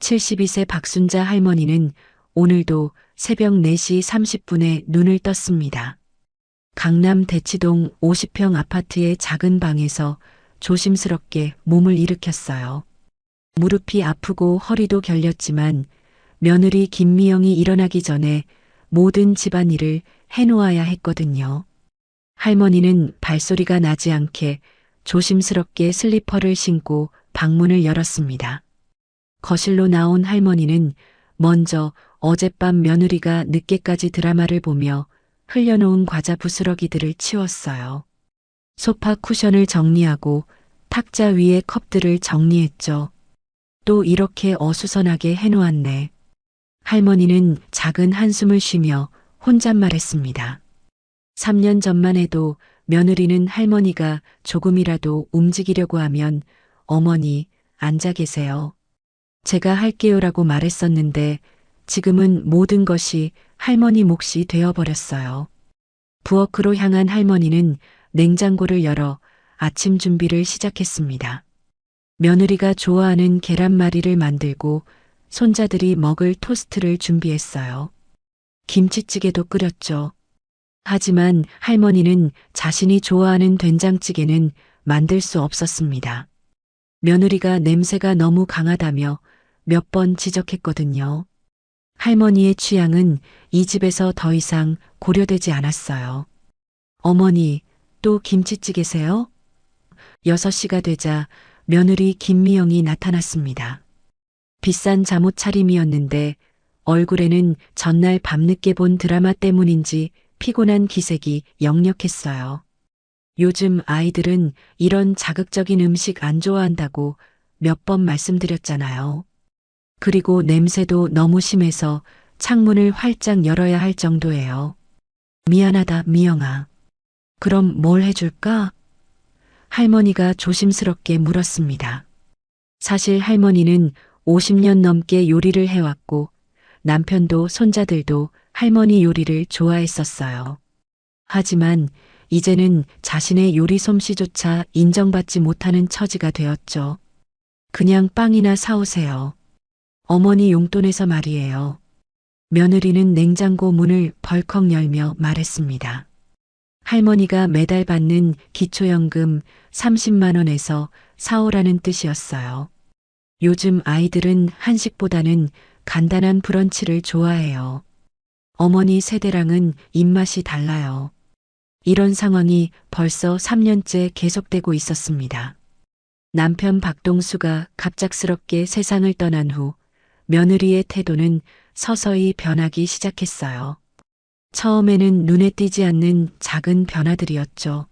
72세 박순자 할머니는 오늘도 새벽 4시 30분에 눈을 떴습니다. 강남 대치동 50평 아파트의 작은 방에서 조심스럽게 몸을 일으켰어요. 무릎이 아프고 허리도 결렸지만 며느리 김미영이 일어나기 전에 모든 집안일을 해놓아야 했거든요. 할머니는 발소리가 나지 않게 조심스럽게 슬리퍼를 신고 방문을 열었습니다. 거실로 나온 할머니는 먼저 어젯밤 며느리가 늦게까지 드라마를 보며 흘려놓은 과자 부스러기들을 치웠어요. 소파 쿠션을 정리하고 탁자 위에 컵들을 정리했죠. 또 이렇게 어수선하게 해놓았네. 할머니는 작은 한숨을 쉬며 혼잣말했습니다. 3년 전만 해도 며느리는 할머니가 조금이라도 움직이려고 하면 어머니 앉아 계세요. 제가 할게요라고 말했었는데 지금은 모든 것이 할머니 몫이 되어버렸어요. 부엌으로 향한 할머니는 냉장고를 열어 아침 준비를 시작했습니다. 며느리가 좋아하는 계란말이를 만들고 손자들이 먹을 토스트를 준비했어요. 김치찌개도 끓였죠. 하지만 할머니는 자신이 좋아하는 된장찌개는 만들 수 없었습니다. 며느리가 냄새가 너무 강하다며 몇 번 지적했거든요. 할머니의 취향은 이 집에서 더 이상 고려되지 않았어요. 어머니, 또 김치찌개세요? 6시가 되자 며느리 김미영이 나타났습니다. 비싼 잠옷 차림이었는데 얼굴에는 전날 밤늦게 본 드라마 때문인지 피곤한 기색이 역력했어요. 요즘 아이들은 이런 자극적인 음식 안 좋아한다고 몇 번 말씀드렸잖아요. 그리고 냄새도 너무 심해서 창문을 활짝 열어야 할 정도예요. 미안하다, 미영아. 그럼 뭘 해줄까? 할머니가 조심스럽게 물었습니다. 사실 할머니는 50년 넘게 요리를 해왔고 남편도 손자들도 할머니 요리를 좋아했었어요. 하지만 이제는 자신의 요리 솜씨조차 인정받지 못하는 처지가 되었죠. 그냥 빵이나 사오세요. 어머니 용돈에서 말이에요. 며느리는 냉장고 문을 벌컥 열며 말했습니다. 할머니가 매달 받는 기초연금 30만 원에서 사오라는 뜻이었어요. 요즘 아이들은 한식보다는 간단한 브런치를 좋아해요. 어머니 세대랑은 입맛이 달라요. 이런 상황이 벌써 3년째 계속되고 있었습니다. 남편 박동수가 갑작스럽게 세상을 떠난 후 며느리의 태도는 서서히 변하기 시작했어요. 처음에는 눈에 띄지 않는 작은 변화들이었죠.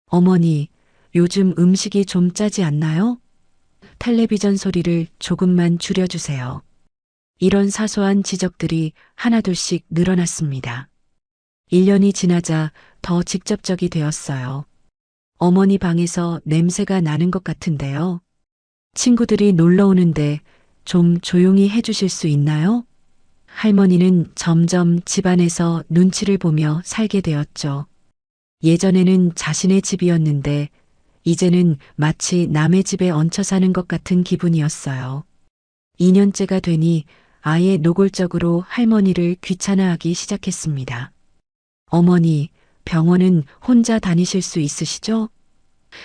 어머니, 요즘 음식이 좀 짜지 않나요? 텔레비전 소리를 조금만 줄여주세요. 이런 사소한 지적들이 하나둘씩 늘어났습니다. 1년이 지나자 더 직접적이 되었어요. 어머니 방에서 냄새가 나는 것 같은데요. 친구들이 놀러 오는데 좀 조용히 해주실 수 있나요? 할머니는 점점 집안에서 눈치를 보며 살게 되었죠. 예전에는 자신의 집이었는데 이제는 마치 남의 집에 얹혀 사는 것 같은 기분이었어요. 2년째가 되니 아예 노골적으로 할머니를 귀찮아하기 시작했습니다. 어머니, 병원은 혼자 다니실 수 있으시죠?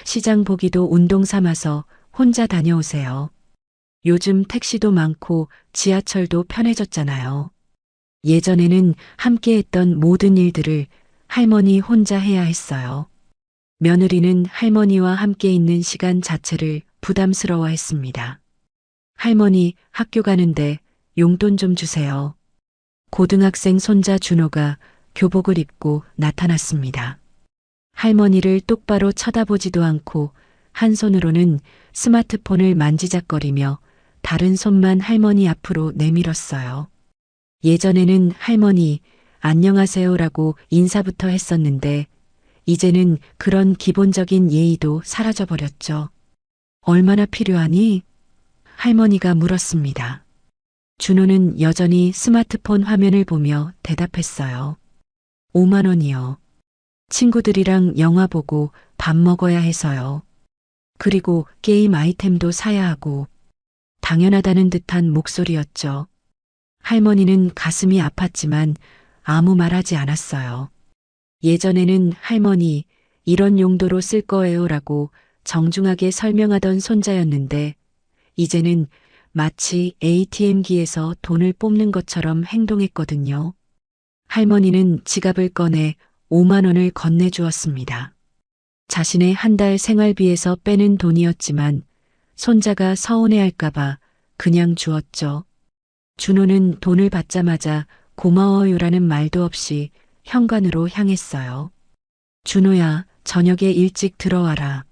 시장 보기도 운동 삼아서 혼자 다녀오세요. 요즘 택시도 많고 지하철도 편해졌잖아요. 예전에는 함께 했던 모든 일들을 할머니 혼자 해야 했어요. 며느리는 할머니와 함께 있는 시간 자체를 부담스러워 했습니다. 할머니 학교 가는데 용돈 좀 주세요. 고등학생 손자 준호가 교복을 입고 나타났습니다. 할머니를 똑바로 쳐다보지도 않고 한 손으로는 스마트폰을 만지작거리며 다른 손만 할머니 앞으로 내밀었어요. 예전에는 할머니 안녕하세요라고 인사부터 했었는데 이제는 그런 기본적인 예의도 사라져버렸죠. 얼마나 필요하니? 할머니가 물었습니다. 준호는 여전히 스마트폰 화면을 보며 대답했어요. 5만 원이요. 친구들이랑 영화 보고 밥 먹어야 해서요. 그리고 게임 아이템도 사야 하고. 당연하다는 듯한 목소리였죠. 할머니는 가슴이 아팠지만 아무 말하지 않았어요. 예전에는 할머니, 이런 용도로 쓸 거예요라고 정중하게 설명하던 손자였는데 이제는 마치 ATM기에서 돈을 뽑는 것처럼 행동했거든요. 할머니는 지갑을 꺼내 5만 원을 건네주었습니다. 자신의 한 달 생활비에서 빼는 돈이었지만 손자가 서운해할까봐 그냥 주었죠. 준호는 돈을 받자마자 고마워요라는 말도 없이 현관으로 향했어요. 준호야, 저녁에 일찍 들어와라.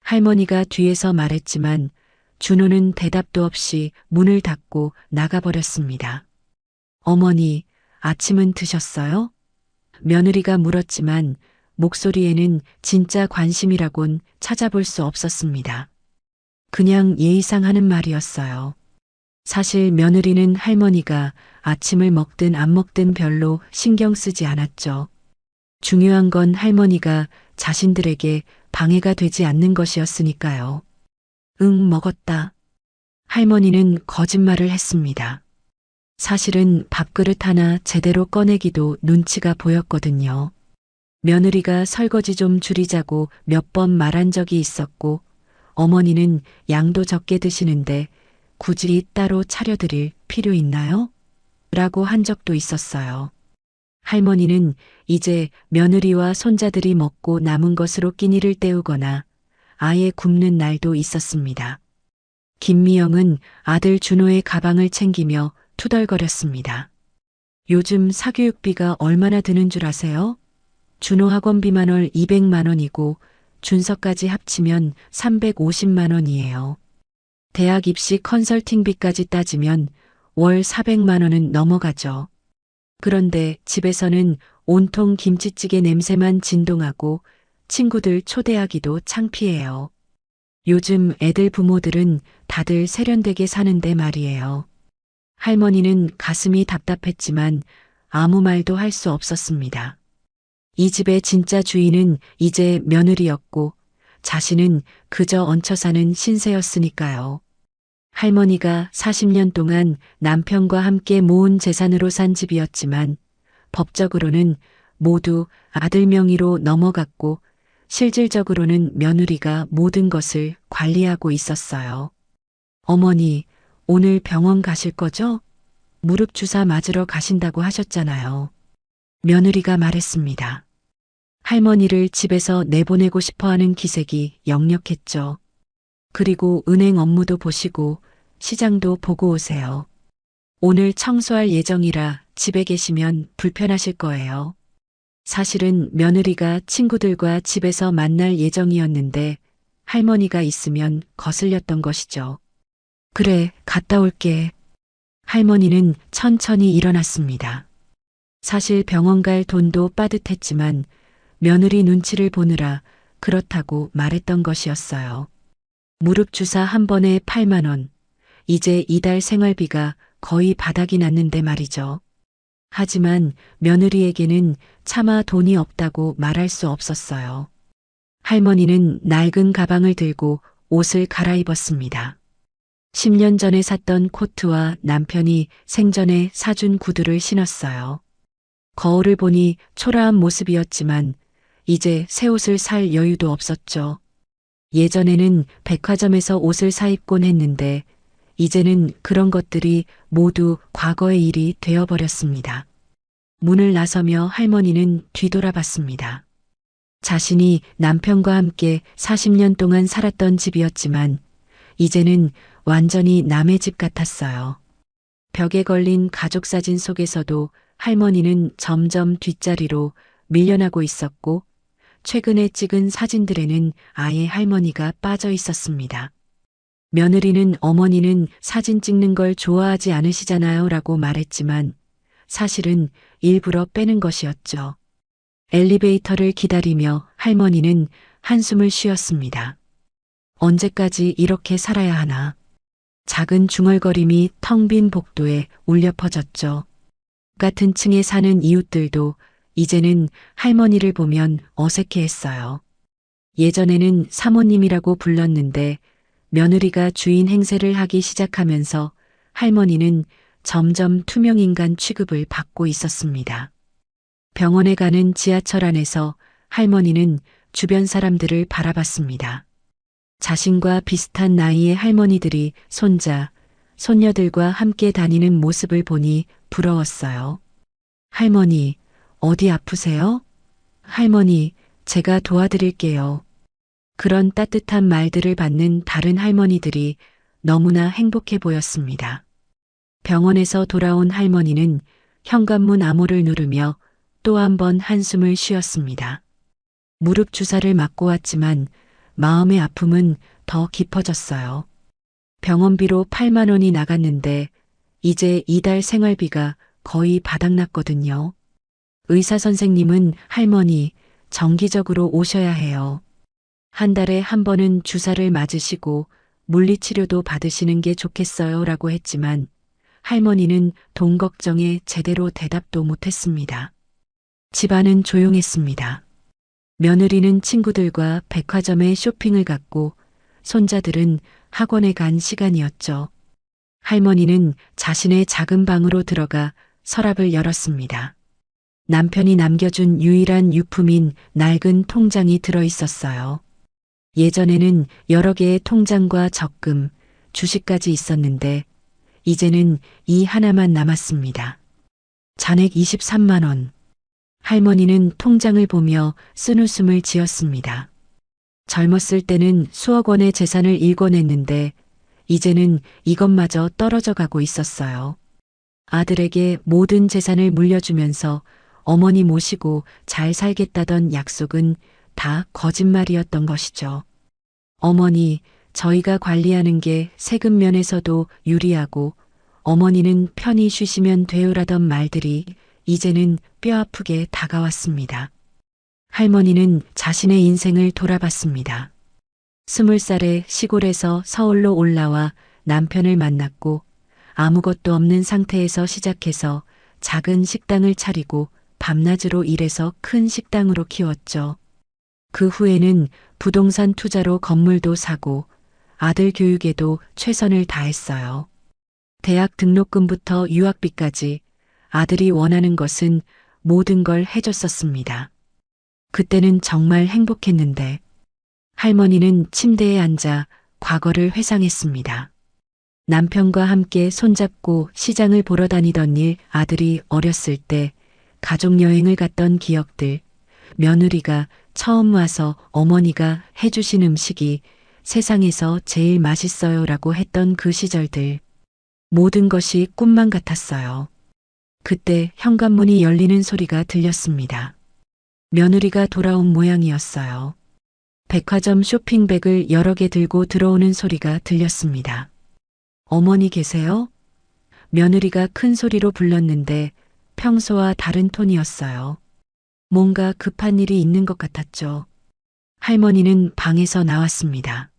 할머니가 뒤에서 말했지만 준호는 대답도 없이 문을 닫고 나가버렸습니다. 어머니, 아침은 드셨어요? 며느리가 물었지만 목소리에는 진짜 관심이라곤 찾아볼 수 없었습니다. 그냥 예의상 하는 말이었어요. 사실 며느리는 할머니가 아침을 먹든 안 먹든 별로 신경 쓰지 않았죠. 중요한 건 할머니가 자신들에게 방해가 되지 않는 것이었으니까요. 응, 먹었다. 할머니는 거짓말을 했습니다. 사실은 밥그릇 하나 제대로 꺼내기도 눈치가 보였거든요. 며느리가 설거지 좀 줄이자고 몇 번 말한 적이 있었고 어머니는 양도 적게 드시는데 굳이 따로 차려드릴 필요 있나요? 라고 한 적도 있었어요. 할머니는 이제 며느리와 손자들이 먹고 남은 것으로 끼니를 때우거나 아예 굶는 날도 있었습니다. 김미영은 아들 준호의 가방을 챙기며 투덜거렸습니다. 요즘 사교육비가 얼마나 드는 줄 아세요? 준호 학원비만 월 200만 원이고 준서까지 합치면 350만 원이에요. 대학 입시 컨설팅비까지 따지면 월 400만 원은 넘어가죠. 그런데 집에서는 온통 김치찌개 냄새만 진동하고 친구들 초대하기도 창피해요. 요즘 애들 부모들은 다들 세련되게 사는데 말이에요. 할머니는 가슴이 답답했지만 아무 말도 할 수 없었습니다. 이 집의 진짜 주인은 이제 며느리였고 자신은 그저 얹혀 사는 신세였으니까요. 할머니가 40년 동안 남편과 함께 모은 재산으로 산 집이었지만 법적으로는 모두 아들 명의로 넘어갔고 실질적으로는 며느리가 모든 것을 관리하고 있었어요. 어머니, 오늘 병원 가실 거죠? 무릎 주사 맞으러 가신다고 하셨잖아요. 며느리가 말했습니다. 할머니를 집에서 내보내고 싶어하는 기색이 역력했죠. 그리고 은행 업무도 보시고 시장도 보고 오세요. 오늘 청소할 예정이라 집에 계시면 불편하실 거예요. 사실은 며느리가 친구들과 집에서 만날 예정이었는데 할머니가 있으면 거슬렸던 것이죠. 그래, 갔다 올게. 할머니는 천천히 일어났습니다. 사실 병원 갈 돈도 빠듯했지만 며느리 눈치를 보느라 그렇다고 말했던 것이었어요. 무릎 주사 한 번에 8만 원. 이제 이달 생활비가 거의 바닥이 났는데 말이죠. 하지만 며느리에게는 차마 돈이 없다고 말할 수 없었어요. 할머니는 낡은 가방을 들고 옷을 갈아입었습니다. 10년 전에 샀던 코트와 남편이 생전에 사준 구두를 신었어요. 거울을 보니 초라한 모습이었지만 이제 새 옷을 살 여유도 없었죠. 예전에는 백화점에서 옷을 사 입곤 했는데 이제는 그런 것들이 모두 과거의 일이 되어버렸습니다. 문을 나서며 할머니는 뒤돌아봤습니다. 자신이 남편과 함께 40년 동안 살았던 집이었지만 이제는 완전히 남의 집 같았어요. 벽에 걸린 가족 사진 속에서도 할머니는 점점 뒷자리로 밀려나고 있었고 최근에 찍은 사진들에는 아예 할머니가 빠져 있었습니다. 며느리는 어머니는 사진 찍는 걸 좋아하지 않으시잖아요 라고 말했지만 사실은 일부러 빼는 것이었죠. 엘리베이터를 기다리며 할머니는 한숨을 쉬었습니다. 언제까지 이렇게 살아야 하나. 작은 중얼거림이 텅 빈 복도에 울려 퍼졌죠. 같은 층에 사는 이웃들도 이제는 할머니를 보면 어색해했어요. 예전에는 사모님이라고 불렀는데 며느리가 주인 행세를 하기 시작하면서 할머니는 점점 투명인간 취급을 받고 있었습니다. 병원에 가는 지하철 안에서 할머니는 주변 사람들을 바라봤습니다. 자신과 비슷한 나이의 할머니들이 손자, 손녀들과 함께 다니는 모습을 보니 부러웠어요. 할머니, 어디 아프세요? 할머니, 제가 도와드릴게요. 그런 따뜻한 말들을 받는 다른 할머니들이 너무나 행복해 보였습니다. 병원에서 돌아온 할머니는 현관문 암호를 누르며 또 한 번 한숨을 쉬었습니다. 무릎 주사를 맞고 왔지만 마음의 아픔은 더 깊어졌어요. 병원비로 8만 원이 나갔는데 이제 이달 생활비가 거의 바닥났거든요. 의사 선생님은 할머니 정기적으로 오셔야 해요. 한 달에 한 번은 주사를 맞으시고 물리치료도 받으시는 게 좋겠어요 라고 했지만 할머니는 돈 걱정에 제대로 대답도 못했습니다. 집안은 조용했습니다. 며느리는 친구들과 백화점에 쇼핑을 갔고 손자들은 학원에 간 시간이었죠. 할머니는 자신의 작은 방으로 들어가 서랍을 열었습니다. 남편이 남겨준 유일한 유품인 낡은 통장이 들어 있었어요. 예전에는 여러 개의 통장과 적금, 주식까지 있었는데 이제는 이 하나만 남았습니다. 잔액 23만 원. 할머니는 통장을 보며 쓴웃음을 지었습니다. 젊었을 때는 수억 원의 재산을 일궈냈는데 이제는 이것마저 떨어져 가고 있었어요. 아들에게 모든 재산을 물려주면서 어머니 모시고 잘 살겠다던 약속은 다 거짓말이었던 것이죠. 어머니, 저희가 관리하는 게 세금 면에서도 유리하고 어머니는 편히 쉬시면 돼요라던 말들이 이제는 뼈아프게 다가왔습니다. 할머니는 자신의 인생을 돌아봤습니다. 20살에 시골에서 서울로 올라와 남편을 만났고 아무것도 없는 상태에서 시작해서 작은 식당을 차리고 밤낮으로 일해서 큰 식당으로 키웠죠. 그 후에는 부동산 투자로 건물도 사고 아들 교육에도 최선을 다했어요. 대학 등록금부터 유학비까지 아들이 원하는 것은 모든 걸 해줬었습니다. 그때는 정말 행복했는데 할머니는 침대에 앉아 과거를 회상했습니다. 남편과 함께 손잡고 시장을 보러 다니던 일, 아들이 어렸을 때 가족 여행을 갔던 기억들, 며느리가 처음 와서 어머니가 해주신 음식이 세상에서 제일 맛있어요라고 했던 그 시절들. 모든 것이 꿈만 같았어요. 그때 현관문이 열리는 소리가 들렸습니다. 며느리가 돌아온 모양이었어요. 백화점 쇼핑백을 여러 개 들고 들어오는 소리가 들렸습니다. 어머니 계세요? 며느리가 큰 소리로 불렀는데 평소와 다른 톤이었어요. 뭔가 급한 일이 있는 것 같았죠. 할머니는 방에서 나왔습니다.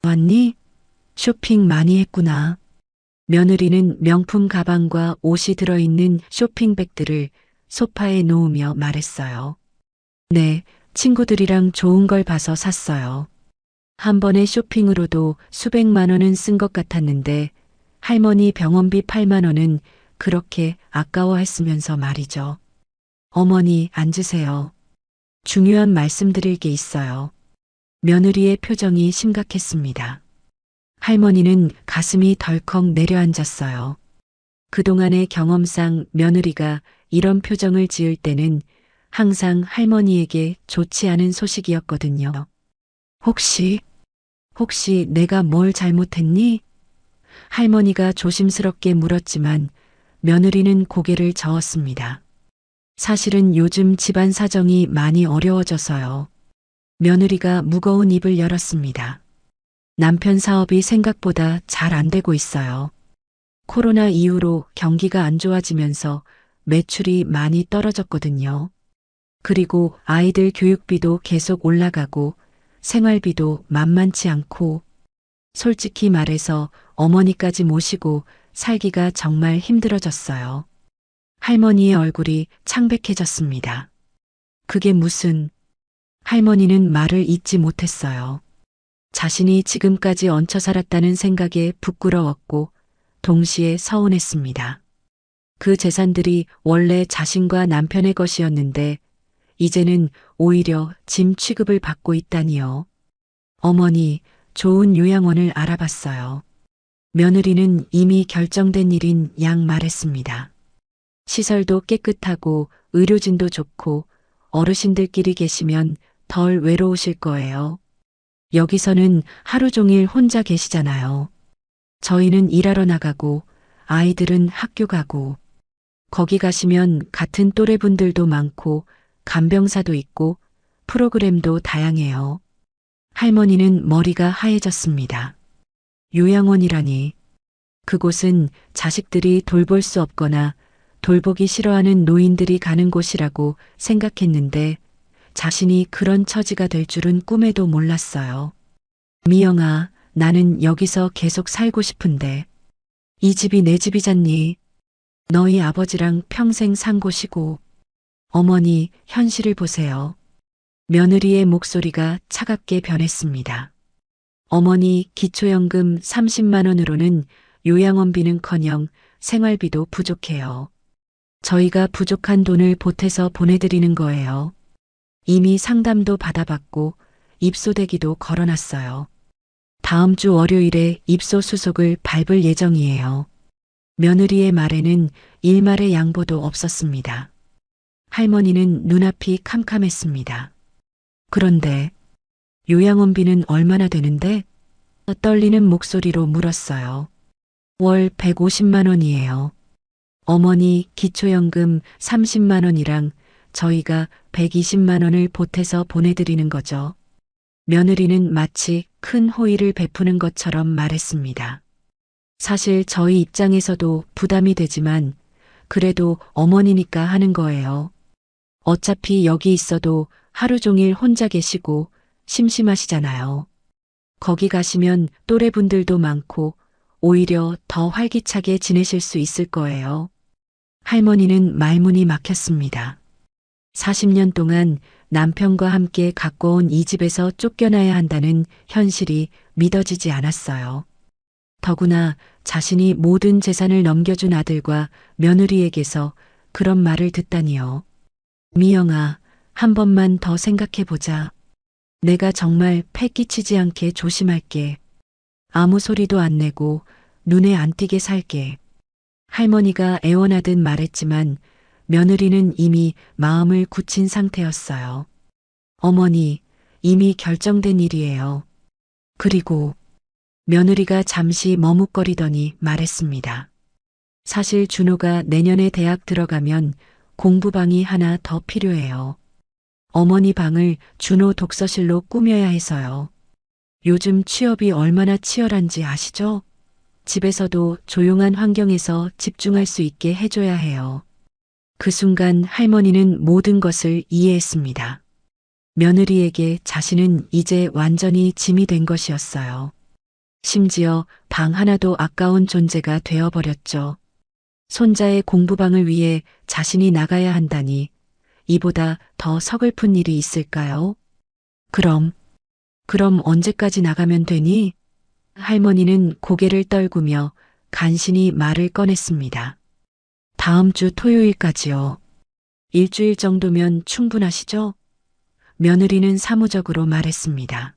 왔니? 쇼핑 많이 했구나. 며느리는 명품 가방과 옷이 들어있는 쇼핑백들을 소파에 놓으며 말했어요. 네, 친구들이랑 좋은 걸 봐서 샀어요. 한 번의 쇼핑으로도 수백만 원은 쓴 것 같았는데 할머니 병원비 8만 원은 그렇게 아까워했으면서 말이죠. 어머니 앉으세요. 중요한 말씀드릴 게 있어요. 며느리의 표정이 심각했습니다. 할머니는 가슴이 덜컥 내려앉았어요. 그동안의 경험상 며느리가 이런 표정을 지을 때는 항상 할머니에게 좋지 않은 소식이었거든요. 혹시 내가 뭘 잘못했니? 할머니가 조심스럽게 물었지만 며느리는 고개를 저었습니다. 사실은 요즘 집안 사정이 많이 어려워져서요. 며느리가 무거운 입을 열었습니다. 남편 사업이 생각보다 잘 안 되고 있어요. 코로나 이후로 경기가 안 좋아지면서 매출이 많이 떨어졌거든요. 그리고 아이들 교육비도 계속 올라가고 생활비도 만만치 않고 솔직히 말해서 어머니까지 모시고 살기가 정말 힘들어졌어요. 할머니의 얼굴이 창백해졌습니다. 그게 무슨... 할머니는 말을 잇지 못했어요. 자신이 지금까지 얹혀 살았다는 생각에 부끄러웠고 동시에 서운했습니다. 그 재산들이 원래 자신과 남편의 것이었는데 이제는 오히려 짐 취급을 받고 있다니요. 어머니, 좋은 요양원을 알아봤어요. 며느리는 이미 결정된 일인 양 말했습니다. 시설도 깨끗하고 의료진도 좋고 어르신들끼리 계시면 덜 외로우실 거예요. 여기서는 하루 종일 혼자 계시잖아요. 저희는 일하러 나가고 아이들은 학교 가고 거기 가시면 같은 또래 분들도 많고 간병사도 있고 프로그램도 다양해요. 할머니는 머리가 하얘졌습니다. 요양원이라니. 그곳은 자식들이 돌볼 수 없거나 돌보기 싫어하는 노인들이 가는 곳이라고 생각했는데 자신이 그런 처지가 될 줄은 꿈에도 몰랐어요. 미영아, 나는 여기서 계속 살고 싶은데. 이 집이 내 집이잖니. 너희 아버지랑 평생 산 곳이고. 어머니, 현실을 보세요. 며느리의 목소리가 차갑게 변했습니다. 어머니, 기초연금 30만 원으로는 요양원비는커녕 생활비도 부족해요. 저희가 부족한 돈을 보태서 보내드리는 거예요. 이미 상담도 받아봤고 입소대기도 걸어놨어요. 다음 주 월요일에 입소 수속을 밟을 예정이에요. 며느리의 말에는 일말의 양보도 없었습니다. 할머니는 눈앞이 캄캄했습니다. 그런데 요양원비는 얼마나 되는데? 떨리는 목소리로 물었어요. 월 150만 원이에요. 어머니 기초연금 30만 원이랑 저희가 120만 원을 보태서 보내드리는 거죠. 며느리는 마치 큰 호의를 베푸는 것처럼 말했습니다. 사실 저희 입장에서도 부담이 되지만 그래도 어머니니까 하는 거예요. 어차피 여기 있어도 하루 종일 혼자 계시고 심심하시잖아요. 거기 가시면 또래분들도 많고 오히려 더 활기차게 지내실 수 있을 거예요. 할머니는 말문이 막혔습니다. 40년 동안 남편과 함께 가꿔온 이 집에서 쫓겨나야 한다는 현실이 믿어지지 않았어요. 더구나 자신이 모든 재산을 넘겨준 아들과 며느리에게서 그런 말을 듣다니요. 미영아, 한 번만 더 생각해보자. 내가 정말 패 끼치지 않게 조심할게. 아무 소리도 안 내고 눈에 안 띄게 살게. 할머니가 애원하듯 말했지만 며느리는 이미 마음을 굳힌 상태였어요. 어머니, 이미 결정된 일이에요. 그리고 며느리가 잠시 머뭇거리더니 말했습니다. 사실 준호가 내년에 대학 들어가면 공부방이 하나 더 필요해요. 어머니 방을 준호 독서실로 꾸며야 해서요. 요즘 취업이 얼마나 치열한지 아시죠? 집에서도 조용한 환경에서 집중할 수 있게 해줘야 해요. 그 순간 할머니는 모든 것을 이해했습니다. 며느리에게 자신은 이제 완전히 짐이 된 것이었어요. 심지어 방 하나도 아까운 존재가 되어버렸죠. 손자의 공부방을 위해 자신이 나가야 한다니 이보다 더 서글픈 일이 있을까요? 그럼 언제까지 나가면 되니? 할머니는 고개를 떨구며 간신히 말을 꺼냈습니다. 다음 주 토요일까지요. 일주일 정도면 충분하시죠? 며느리는 사무적으로 말했습니다.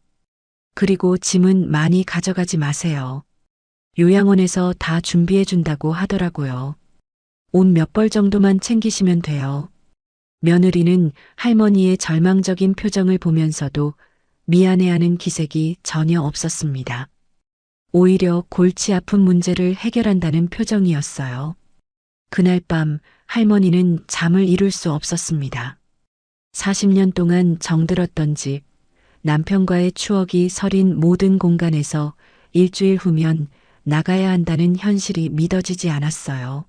그리고 짐은 많이 가져가지 마세요. 요양원에서 다 준비해 준다고 하더라고요. 옷 몇 벌 정도만 챙기시면 돼요. 며느리는 할머니의 절망적인 표정을 보면서도 미안해하는 기색이 전혀 없었습니다. 오히려 골치 아픈 문제를 해결한다는 표정이었어요. 그날 밤 할머니는 잠을 이룰 수 없었습니다. 40년 동안 정들었던 집, 남편과의 추억이 서린 모든 공간에서 일주일 후면 나가야 한다는 현실이 믿어지지 않았어요.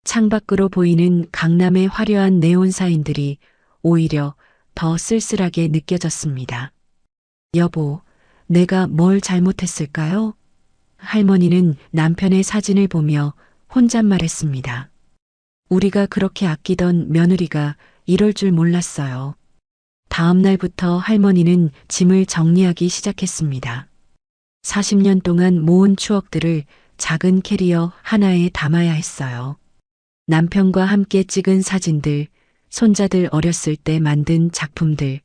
창밖으로 보이는 강남의 화려한 네온 사인들이 오히려 더 쓸쓸하게 느껴졌습니다. 여보, 내가 뭘 잘못했을까요? 할머니는 남편의 사진을 보며 혼잣말했습니다. 우리가 그렇게 아끼던 며느리가 이럴 줄 몰랐어요. 다음 날부터 할머니는 짐을 정리하기 시작했습니다. 40년 동안 모은 추억들을 작은 캐리어 하나에 담아야 했어요. 남편과 함께 찍은 사진들, 손자들 어렸을 때 만든 작품들,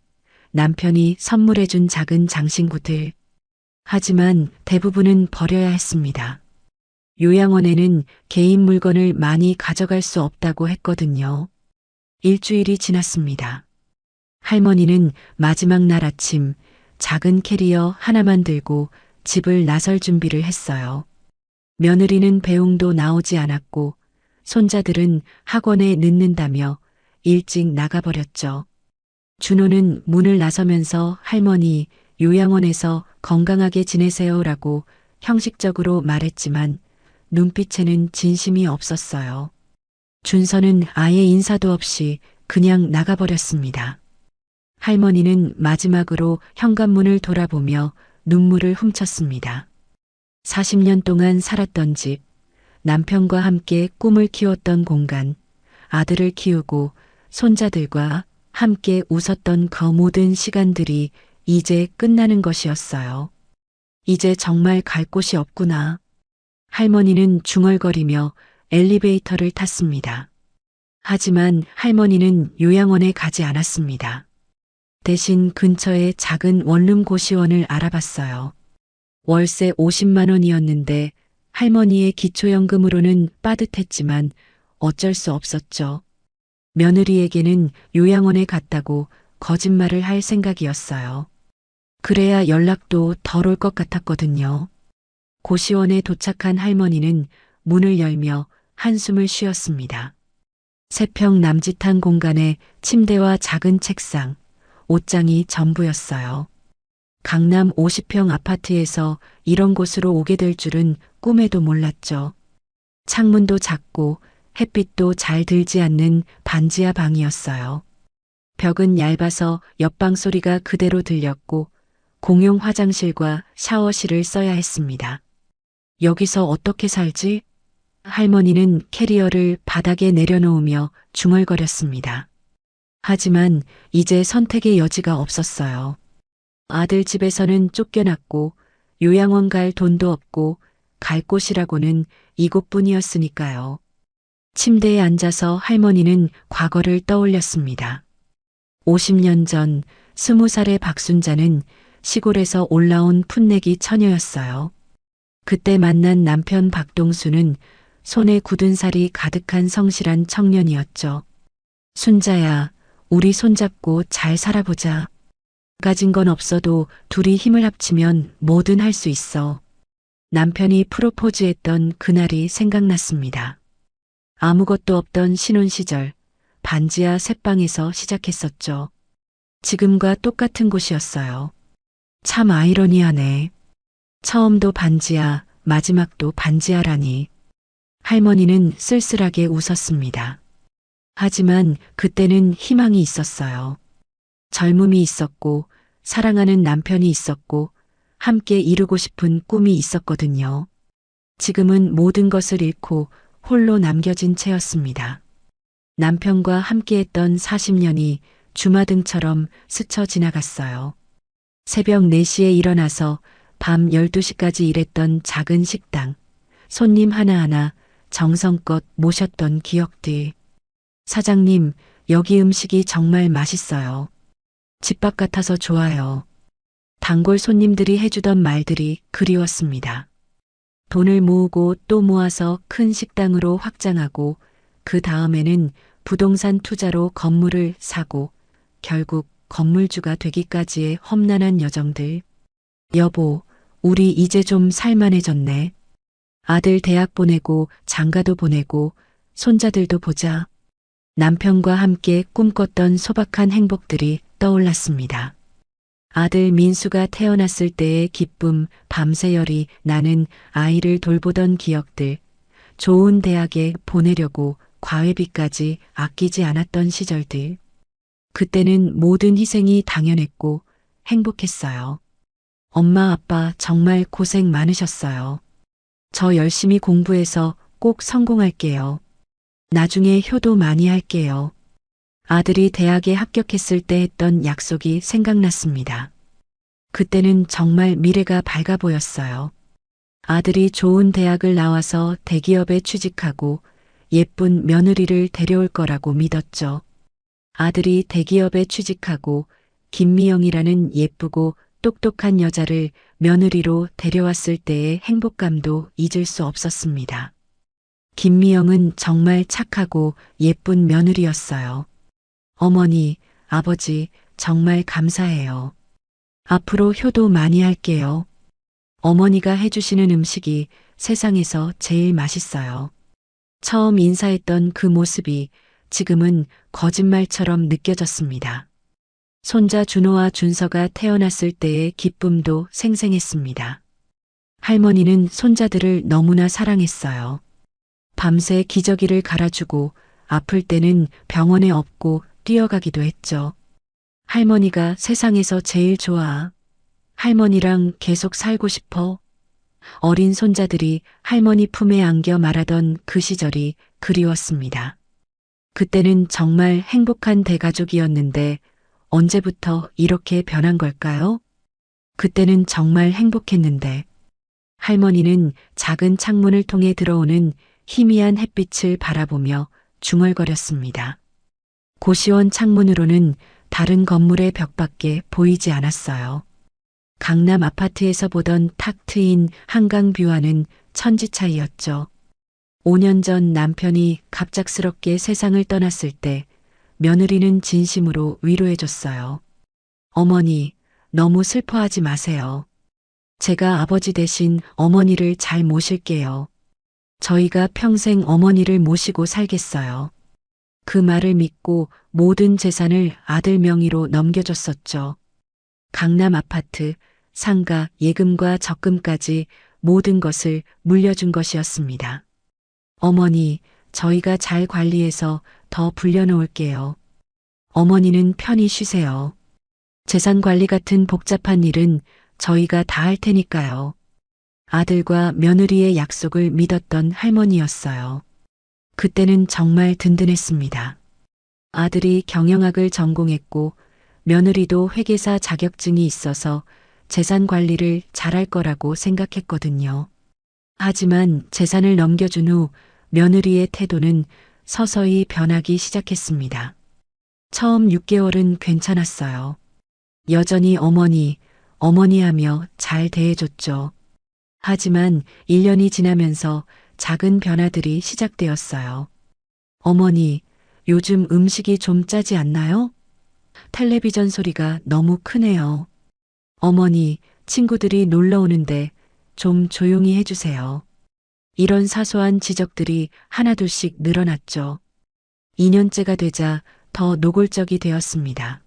남편이 선물해준 작은 장신구들. 하지만 대부분은 버려야 했습니다. 요양원에는 개인 물건을 많이 가져갈 수 없다고 했거든요. 일주일이 지났습니다. 할머니는 마지막 날 아침 작은 캐리어 하나만 들고 집을 나설 준비를 했어요. 며느리는 배웅도 나오지 않았고 손자들은 학원에 늦는다며 일찍 나가버렸죠. 준호는 문을 나서면서 할머니, 요양원에서 건강하게 지내세요라고 형식적으로 말했지만 눈빛에는 진심이 없었어요. 준서는 아예 인사도 없이 그냥 나가버렸습니다. 할머니는 마지막으로 현관문을 돌아보며 눈물을 훔쳤습니다. 40년 동안 살았던 집, 남편과 함께 꿈을 키웠던 공간, 아들을 키우고 손자들과 함께 웃었던 그 모든 시간들이 이제 끝나는 것이었어요. 이제 정말 갈 곳이 없구나. 할머니는 중얼거리며 엘리베이터를 탔습니다. 하지만 할머니는 요양원에 가지 않았습니다. 대신 근처에 작은 원룸 고시원을 알아봤어요. 월세 50만 원이었는데 할머니의 기초연금으로는 빠듯했지만 어쩔 수 없었죠. 며느리에게는 요양원에 갔다고 거짓말을 할 생각이었어요. 그래야 연락도 덜 올 것 같았거든요. 고시원에 도착한 할머니는 문을 열며 한숨을 쉬었습니다. 세평 남짓한 공간에 침대와 작은 책상, 옷장이 전부였어요. 강남 50평 아파트에서 이런 곳으로 오게 될 줄은 꿈에도 몰랐죠. 창문도 작고 햇빛도 잘 들지 않는 반지하 방이었어요. 벽은 얇아서 옆방 소리가 그대로 들렸고 공용 화장실과 샤워실을 써야 했습니다. 여기서 어떻게 살지? 할머니는 캐리어를 바닥에 내려놓으며 중얼거렸습니다. 하지만 이제 선택의 여지가 없었어요. 아들 집에서는 쫓겨났고 요양원 갈 돈도 없고 갈 곳이라고는 이곳뿐이었으니까요. 침대에 앉아서 할머니는 과거를 떠올렸습니다. 50년 전 20살의 박순자는 시골에서 올라온 풋내기 처녀였어요. 그때 만난 남편 박동수는 손에 굳은 살이 가득한 성실한 청년이었죠. 순자야, 우리 손잡고 잘 살아보자. 가진 건 없어도 둘이 힘을 합치면 뭐든 할 수 있어. 남편이 프로포즈했던 그날이 생각났습니다. 아무것도 없던 신혼 시절, 반지하 셋방에서 시작했었죠. 지금과 똑같은 곳이었어요. 참 아이러니하네. 처음도 반지하, 마지막도 반지하라니. 할머니는 쓸쓸하게 웃었습니다. 하지만 그때는 희망이 있었어요. 젊음이 있었고, 사랑하는 남편이 있었고, 함께 이루고 싶은 꿈이 있었거든요. 지금은 모든 것을 잃고 홀로 남겨진 채였습니다. 남편과 함께했던 40년이 주마등처럼 스쳐 지나갔어요. 새벽 4시에 일어나서 밤 12시까지 일했던 작은 식당, 손님 하나하나 정성껏 모셨던 기억들. 사장님, 여기 음식이 정말 맛있어요. 집밥 같아서 좋아요. 단골 손님들이 해주던 말들이 그리웠습니다. 돈을 모으고 또 모아서 큰 식당으로 확장하고 그 다음에는 부동산 투자로 건물을 사고 결국 건물주가 되기까지의 험난한 여정들. 여보, 우리 이제 좀 살만해졌네. 아들 대학 보내고 장가도 보내고 손자들도 보자. 남편과 함께 꿈꿨던 소박한 행복들이 떠올랐습니다. 아들 민수가 태어났을 때의 기쁨, 밤새열이 나는 아이를 돌보던 기억들, 좋은 대학에 보내려고 과외비까지 아끼지 않았던 시절들. 그때는 모든 희생이 당연했고 행복했어요. 엄마 아빠 정말 고생 많으셨어요. 저 열심히 공부해서 꼭 성공할게요. 나중에 효도 많이 할게요. 아들이 대학에 합격했을 때 했던 약속이 생각났습니다. 그때는 정말 미래가 밝아 보였어요. 아들이 좋은 대학을 나와서 대기업에 취직하고 예쁜 며느리를 데려올 거라고 믿었죠. 아들이 대기업에 취직하고 김미영이라는 예쁘고 똑똑한 여자를 며느리로 데려왔을 때의 행복감도 잊을 수 없었습니다. 김미영은 정말 착하고 예쁜 며느리였어요. 어머니, 아버지, 정말 감사해요. 앞으로 효도 많이 할게요. 어머니가 해주시는 음식이 세상에서 제일 맛있어요. 처음 인사했던 그 모습이 지금은 거짓말처럼 느껴졌습니다. 손자 준호와 준서가 태어났을 때의 기쁨도 생생했습니다. 할머니는 손자들을 너무나 사랑했어요. 밤새 기저귀를 갈아주고 아플 때는 병원에 업고 뛰어가기도 했죠. 할머니가 세상에서 제일 좋아. 할머니랑 계속 살고 싶어. 어린 손자들이 할머니 품에 안겨 말하던 그 시절이 그리웠습니다. 그때는 정말 행복한 대가족이었는데 언제부터 이렇게 변한 걸까요? 그때는 정말 행복했는데 할머니는 작은 창문을 통해 들어오는 희미한 햇빛을 바라보며 중얼거렸습니다. 고시원 창문으로는 다른 건물의 벽밖에 보이지 않았어요. 강남 아파트에서 보던 탁 트인 한강뷰와는 천지 차이였죠. 5년 전 남편이 갑작스럽게 세상을 떠났을 때 며느리는 진심으로 위로해줬어요. 어머니, 너무 슬퍼하지 마세요. 제가 아버지 대신 어머니를 잘 모실게요. 저희가 평생 어머니를 모시고 살겠어요. 그 말을 믿고 모든 재산을 아들 명의로 넘겨줬었죠. 강남 아파트, 상가, 예금과 적금까지 모든 것을 물려준 것이었습니다. 어머니, 저희가 잘 관리해서 더 불려놓을게요. 어머니는 편히 쉬세요. 재산 관리 같은 복잡한 일은 저희가 다 할 테니까요. 아들과 며느리의 약속을 믿었던 할머니였어요. 그때는 정말 든든했습니다. 아들이 경영학을 전공했고 며느리도 회계사 자격증이 있어서 재산 관리를 잘할 거라고 생각했거든요. 하지만 재산을 넘겨준 후 며느리의 태도는 서서히 변하기 시작했습니다. 처음 6개월은 괜찮았어요. 여전히 어머니, 어머니 하며 잘 대해줬죠. 하지만 1년이 지나면서 작은 변화들이 시작되었어요. 어머니, 요즘 음식이 좀 짜지 않나요? 텔레비전 소리가 너무 크네요. 어머니, 친구들이 놀러 오는데 좀 조용히 해주세요. 이런 사소한 지적들이 하나둘씩 늘어났죠. 2년째가 되자 더 노골적이 되었습니다.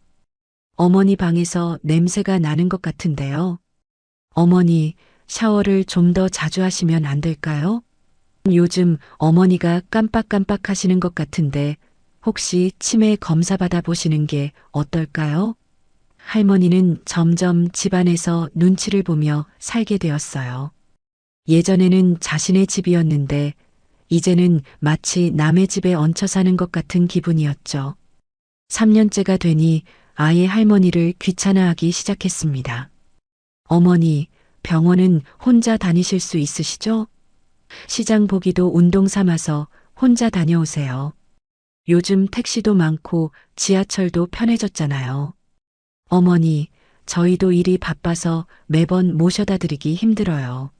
어머니 방에서 냄새가 나는 것 같은데요. 어머니, 샤워를 좀 더 자주 하시면 안 될까요? 요즘 어머니가 깜빡깜빡 하시는 것 같은데 혹시 치매 검사 받아 보시는 게 어떨까요? 할머니는 점점 집안에서 눈치를 보며 살게 되었어요. 예전에는 자신의 집이었는데 이제는 마치 남의 집에 얹혀 사는 것 같은 기분이었죠. 3년째가 되니 아예 할머니를 귀찮아하기 시작했습니다. 어머니, 병원은 혼자 다니실 수 있으시죠? 시장 보기도 운동 삼아서 혼자 다녀오세요. 요즘 택시도 많고 지하철도 편해졌잖아요. 어머니, 저희도 일이 바빠서 매번 모셔다 드리기 힘들어요.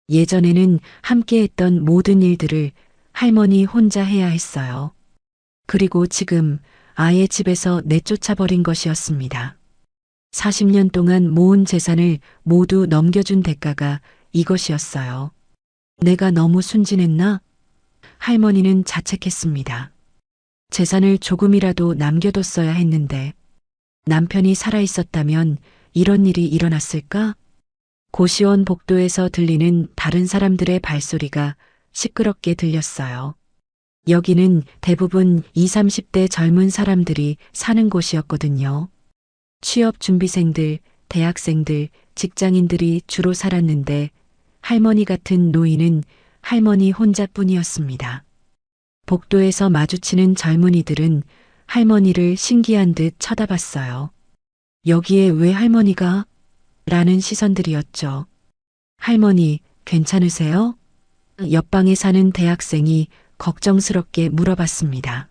예전에는 함께 했던 모든 일들을 할머니 혼자 해야 했어요. 그리고 지금 아예 집에서 내쫓아버린 것이었습니다. 40년 동안 모은 재산을 모두 넘겨준 대가가 이것이었어요. 내가 너무 순진했나? 할머니는 자책했습니다. 재산을 조금이라도 남겨뒀어야 했는데 남편이 살아있었다면 이런 일이 일어났을까? 고시원 복도에서 들리는 다른 사람들의 발소리가 시끄럽게 들렸어요. 여기는 대부분 20, 30대 젊은 사람들이 사는 곳이었거든요. 취업 준비생들, 대학생들, 직장인들이 주로 살았는데 할머니 같은 노인은 할머니 혼자뿐이었습니다. 복도에서 마주치는 젊은이들은 할머니를 신기한 듯 쳐다봤어요. 여기에 왜 할머니가? 라는 시선들이었죠. 할머니, 괜찮으세요? 옆방에 사는 대학생이 걱정스럽게 물어봤습니다.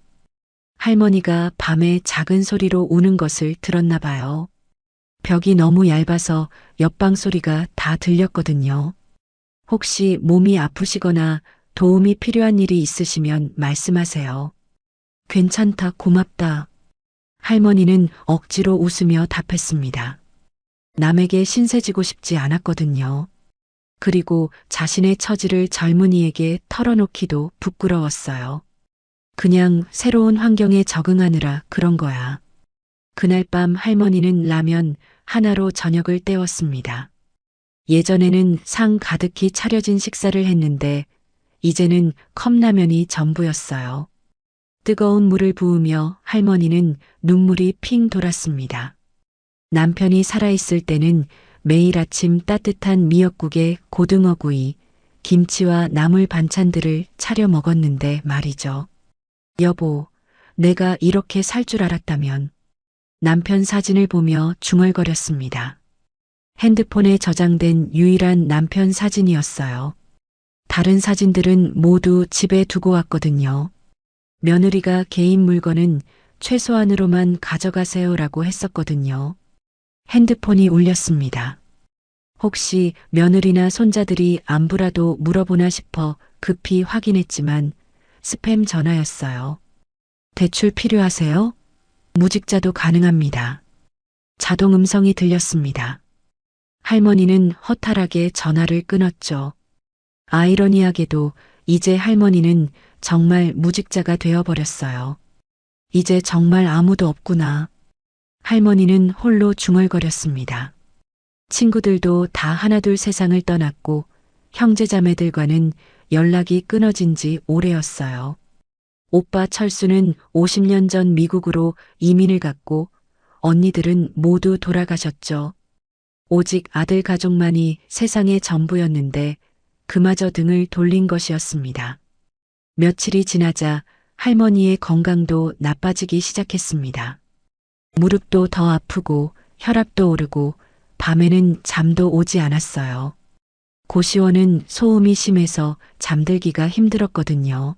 할머니가 밤에 작은 소리로 우는 것을 들었나 봐요. 벽이 너무 얇아서 옆방 소리가 다 들렸거든요. 혹시 몸이 아프시거나 도움이 필요한 일이 있으시면 말씀하세요. 괜찮다, 고맙다. 할머니는 억지로 웃으며 답했습니다. 남에게 신세지고 싶지 않았거든요. 그리고 자신의 처지를 젊은이에게 털어놓기도 부끄러웠어요. 그냥 새로운 환경에 적응하느라 그런 거야. 그날 밤 할머니는 라면 하나로 저녁을 때웠습니다. 예전에는 상 가득히 차려진 식사를 했는데 이제는 컵라면이 전부였어요. 뜨거운 물을 부으며 할머니는 눈물이 핑 돌았습니다. 남편이 살아있을 때는 매일 아침 따뜻한 미역국에 고등어구이, 김치와 나물 반찬들을 차려 먹었는데 말이죠. 여보, 내가 이렇게 살 줄 알았다면. 남편 사진을 보며 중얼거렸습니다. 핸드폰에 저장된 유일한 남편 사진이었어요. 다른 사진들은 모두 집에 두고 왔거든요. 며느리가 개인 물건은 최소한으로만 가져가세요라고 했었거든요. 핸드폰이 울렸습니다. 혹시 며느리나 손자들이 안부라도 물어보나 싶어 급히 확인했지만 스팸 전화였어요. 대출 필요하세요? 무직자도 가능합니다. 자동 음성이 들렸습니다. 할머니는 허탈하게 전화를 끊었죠. 아이러니하게도 이제 할머니는 정말 무직자가 되어버렸어요. 이제 정말 아무도 없구나. 할머니는 홀로 중얼거렸습니다. 친구들도 다 하나둘 세상을 떠났고 형제자매들과는 연락이 끊어진 지 오래였어요. 오빠 철수는 50년 전 미국으로 이민을 갔고 언니들은 모두 돌아가셨죠. 오직 아들 가족만이 세상의 전부였는데 그마저 등을 돌린 것이었습니다. 며칠이 지나자 할머니의 건강도 나빠지기 시작했습니다. 무릎도 더 아프고 혈압도 오르고 밤에는 잠도 오지 않았어요. 고시원은 소음이 심해서 잠들기가 힘들었거든요.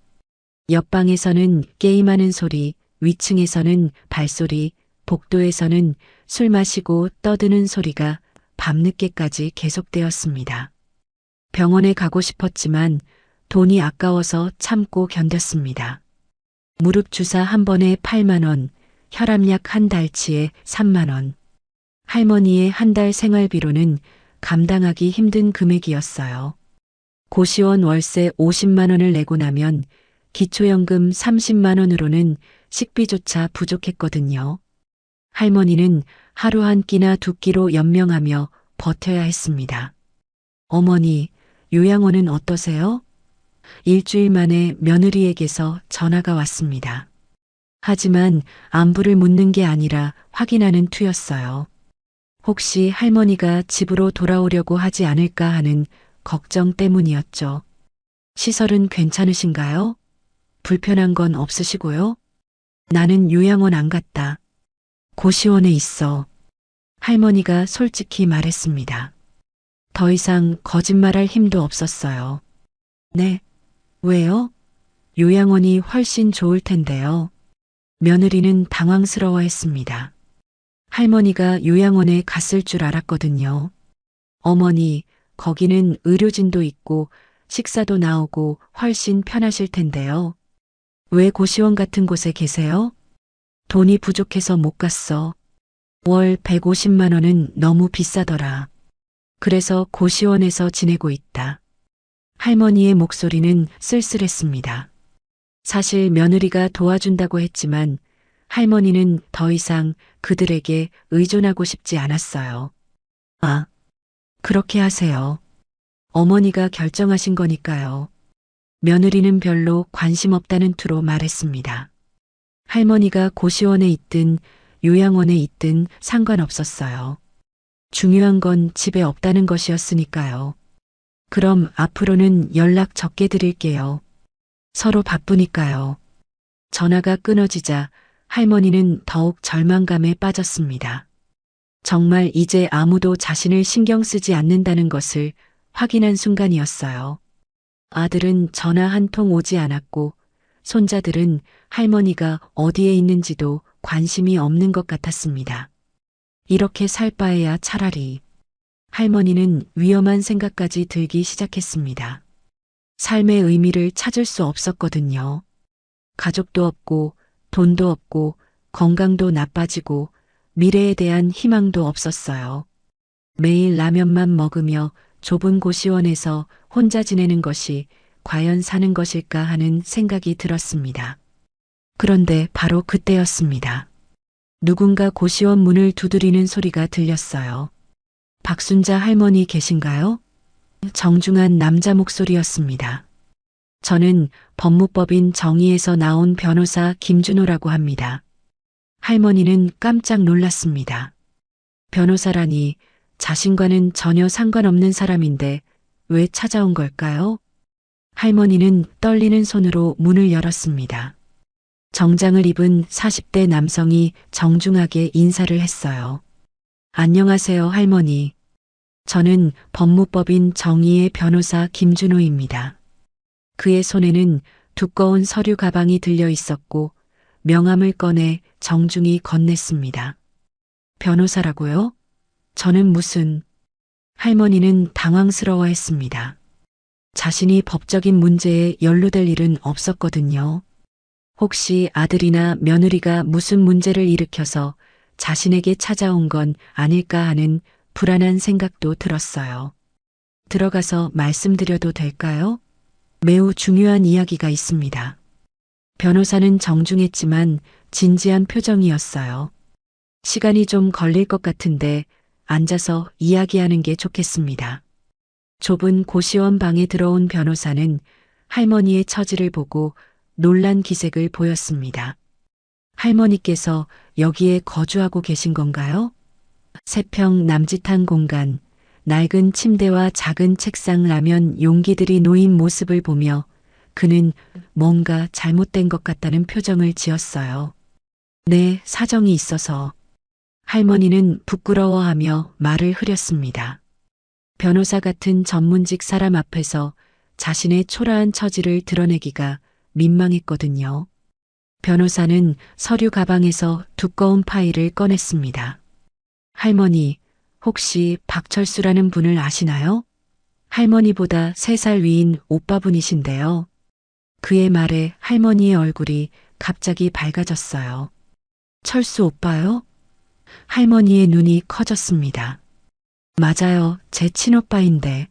옆방에서는 게임하는 소리, 위층에서는 발소리, 복도에서는 술 마시고 떠드는 소리가 밤늦게까지 계속되었습니다. 병원에 가고 싶었지만 돈이 아까워서 참고 견뎠습니다. 무릎 주사 한 번에 8만 원, 혈압약 한 달치에 3만 원. 할머니의 한 달 생활비로는 감당하기 힘든 금액이었어요. 고시원 월세 50만 원을 내고 나면 기초연금 30만 원으로는 식비조차 부족했거든요. 할머니는 하루 한 끼나 두 끼로 연명하며 버텨야 했습니다. 어머니, 요양원은 어떠세요? 일주일 만에 며느리에게서 전화가 왔습니다. 하지만 안부를 묻는 게 아니라 확인하는 투였어요. 혹시 할머니가 집으로 돌아오려고 하지 않을까 하는 걱정 때문이었죠. 시설은 괜찮으신가요? 불편한 건 없으시고요? 나는 요양원 안 갔다. 고시원에 있어. 할머니가 솔직히 말했습니다. 더 이상 거짓말할 힘도 없었어요. 네, 왜요? 요양원이 훨씬 좋을 텐데요. 며느리는 당황스러워했습니다. 할머니가 요양원에 갔을 줄 알았거든요. 어머니, 거기는 의료진도 있고 식사도 나오고 훨씬 편하실 텐데요. 왜 고시원 같은 곳에 계세요? 돈이 부족해서 못 갔어. 월 150만 원은 너무 비싸더라. 그래서 고시원에서 지내고 있다. 할머니의 목소리는 쓸쓸했습니다. 사실 며느리가 도와준다고 했지만 할머니는 더 이상 그들에게 의존하고 싶지 않았어요. 아, 그렇게 하세요. 어머니가 결정하신 거니까요. 며느리는 별로 관심 없다는 투로 말했습니다. 할머니가 고시원에 있든 요양원에 있든 상관없었어요. 중요한 건 집에 없다는 것이었으니까요. 그럼 앞으로는 연락 적게 드릴게요. 서로 바쁘니까요. 전화가 끊어지자 할머니는 더욱 절망감에 빠졌습니다. 정말 이제 아무도 자신을 신경 쓰지 않는다는 것을 확인한 순간이었어요. 아들은 전화 한 통 오지 않았고 손자들은 할머니가 어디에 있는지도 관심이 없는 것 같았습니다. 이렇게 살 바에야 차라리 할머니는 위험한 생각까지 들기 시작했습니다. 삶의 의미를 찾을 수 없었거든요. 가족도 없고 돈도 없고 건강도 나빠지고 미래에 대한 희망도 없었어요. 매일 라면만 먹으며 좁은 고시원에서 혼자 지내는 것이 과연 사는 것일까 하는 생각이 들었습니다. 그런데 바로 그때였습니다. 누군가 고시원 문을 두드리는 소리가 들렸어요. 박순자 할머니 계신가요? 정중한 남자 목소리였습니다. 저는 법무법인 정의에서 나온 변호사 김준호라고 합니다. 할머니는 깜짝 놀랐습니다. 변호사라니 자신과는 전혀 상관없는 사람인데 왜 찾아온 걸까요? 할머니는 떨리는 손으로 문을 열었습니다. 정장을 입은 40대 남성이 정중하게 인사를 했어요. 안녕하세요, 할머니. 저는 법무법인 정의의 변호사 김준호입니다. 그의 손에는 두꺼운 서류 가방이 들려 있었고 명함을 꺼내 정중히 건넸습니다. 변호사라고요? 저는 무슨... 할머니는 당황스러워했습니다. 자신이 법적인 문제에 연루될 일은 없었거든요. 혹시 아들이나 며느리가 무슨 문제를 일으켜서 자신에게 찾아온 건 아닐까 하는 불안한 생각도 들었어요. 들어가서 말씀드려도 될까요? 매우 중요한 이야기가 있습니다. 변호사는 정중했지만 진지한 표정이었어요. 시간이 좀 걸릴 것 같은데 앉아서 이야기하는 게 좋겠습니다. 좁은 고시원 방에 들어온 변호사는 할머니의 처지를 보고 놀란 기색을 보였습니다. 할머니께서 여기에 거주하고 계신 건가요? 세평 남짓한 공간, 낡은 침대와 작은 책상라면 용기들이 놓인 모습을 보며 그는 뭔가 잘못된 것 같다는 표정을 지었어요. 네, 사정이 있어서. 할머니는 부끄러워하며 말을 흐렸습니다. 변호사 같은 전문직 사람 앞에서 자신의 초라한 처지를 드러내기가 민망했거든요. 변호사는 서류 가방에서 두꺼운 파일을 꺼냈습니다. 할머니, 혹시 박철수라는 분을 아시나요? 할머니보다 3살 위인 오빠분이신데요. 그의 말에 할머니의 얼굴이 갑자기 밝아졌어요. 철수 오빠요? 할머니의 눈이 커졌습니다. 맞아요, 제 친오빠인데.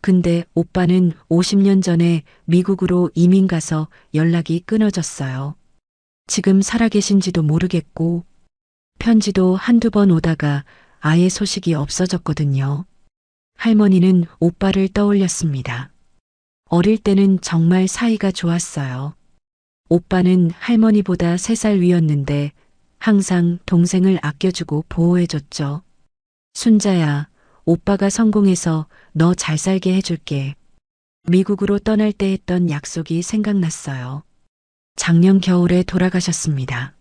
근데 오빠는 50년 전에 미국으로 이민 가서 연락이 끊어졌어요. 지금 살아계신지도 모르겠고, 편지도 한두 번 오다가 아예 소식이 없어졌거든요. 할머니는 오빠를 떠올렸습니다. 어릴 때는 정말 사이가 좋았어요. 오빠는 할머니보다 3살 위였는데 항상 동생을 아껴주고 보호해줬죠. 순자야, 오빠가 성공해서 너 잘 살게 해줄게. 미국으로 떠날 때 했던 약속이 생각났어요. 작년 겨울에 돌아가셨습니다.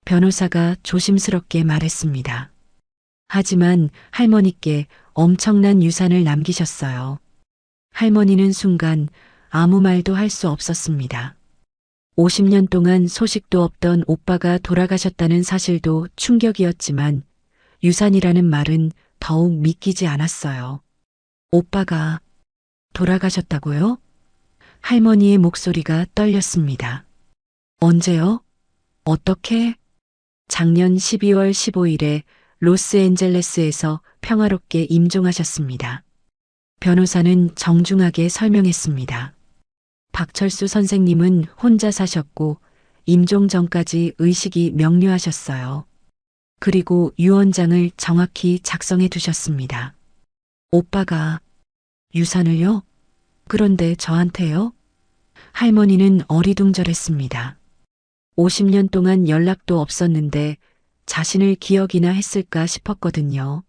변호사가 조심스럽게 말했습니다. 하지만 할머니께 엄청난 유산을 남기셨어요. 할머니는 순간 아무 말도 할 수 없었습니다. 50년 동안 소식도 없던 오빠가 돌아가셨다는 사실도 충격이었지만 유산이라는 말은 더욱 믿기지 않았어요. 오빠가 돌아가셨다고요? 할머니의 목소리가 떨렸습니다. 언제요? 어떻게? 작년 12월 15일에 로스앤젤레스에서 평화롭게 임종하셨습니다. 변호사는 정중하게 설명했습니다. 박철수 선생님은 혼자 사셨고 임종 전까지 의식이 명료하셨어요. 그리고 유언장을 정확히 작성해 두셨습니다. 오빠가 유산을요? 그런데 저한테요? 할머니는 어리둥절했습니다. 50년 동안 연락도 없었는데 자신을 기억이나 했을까 싶었거든요.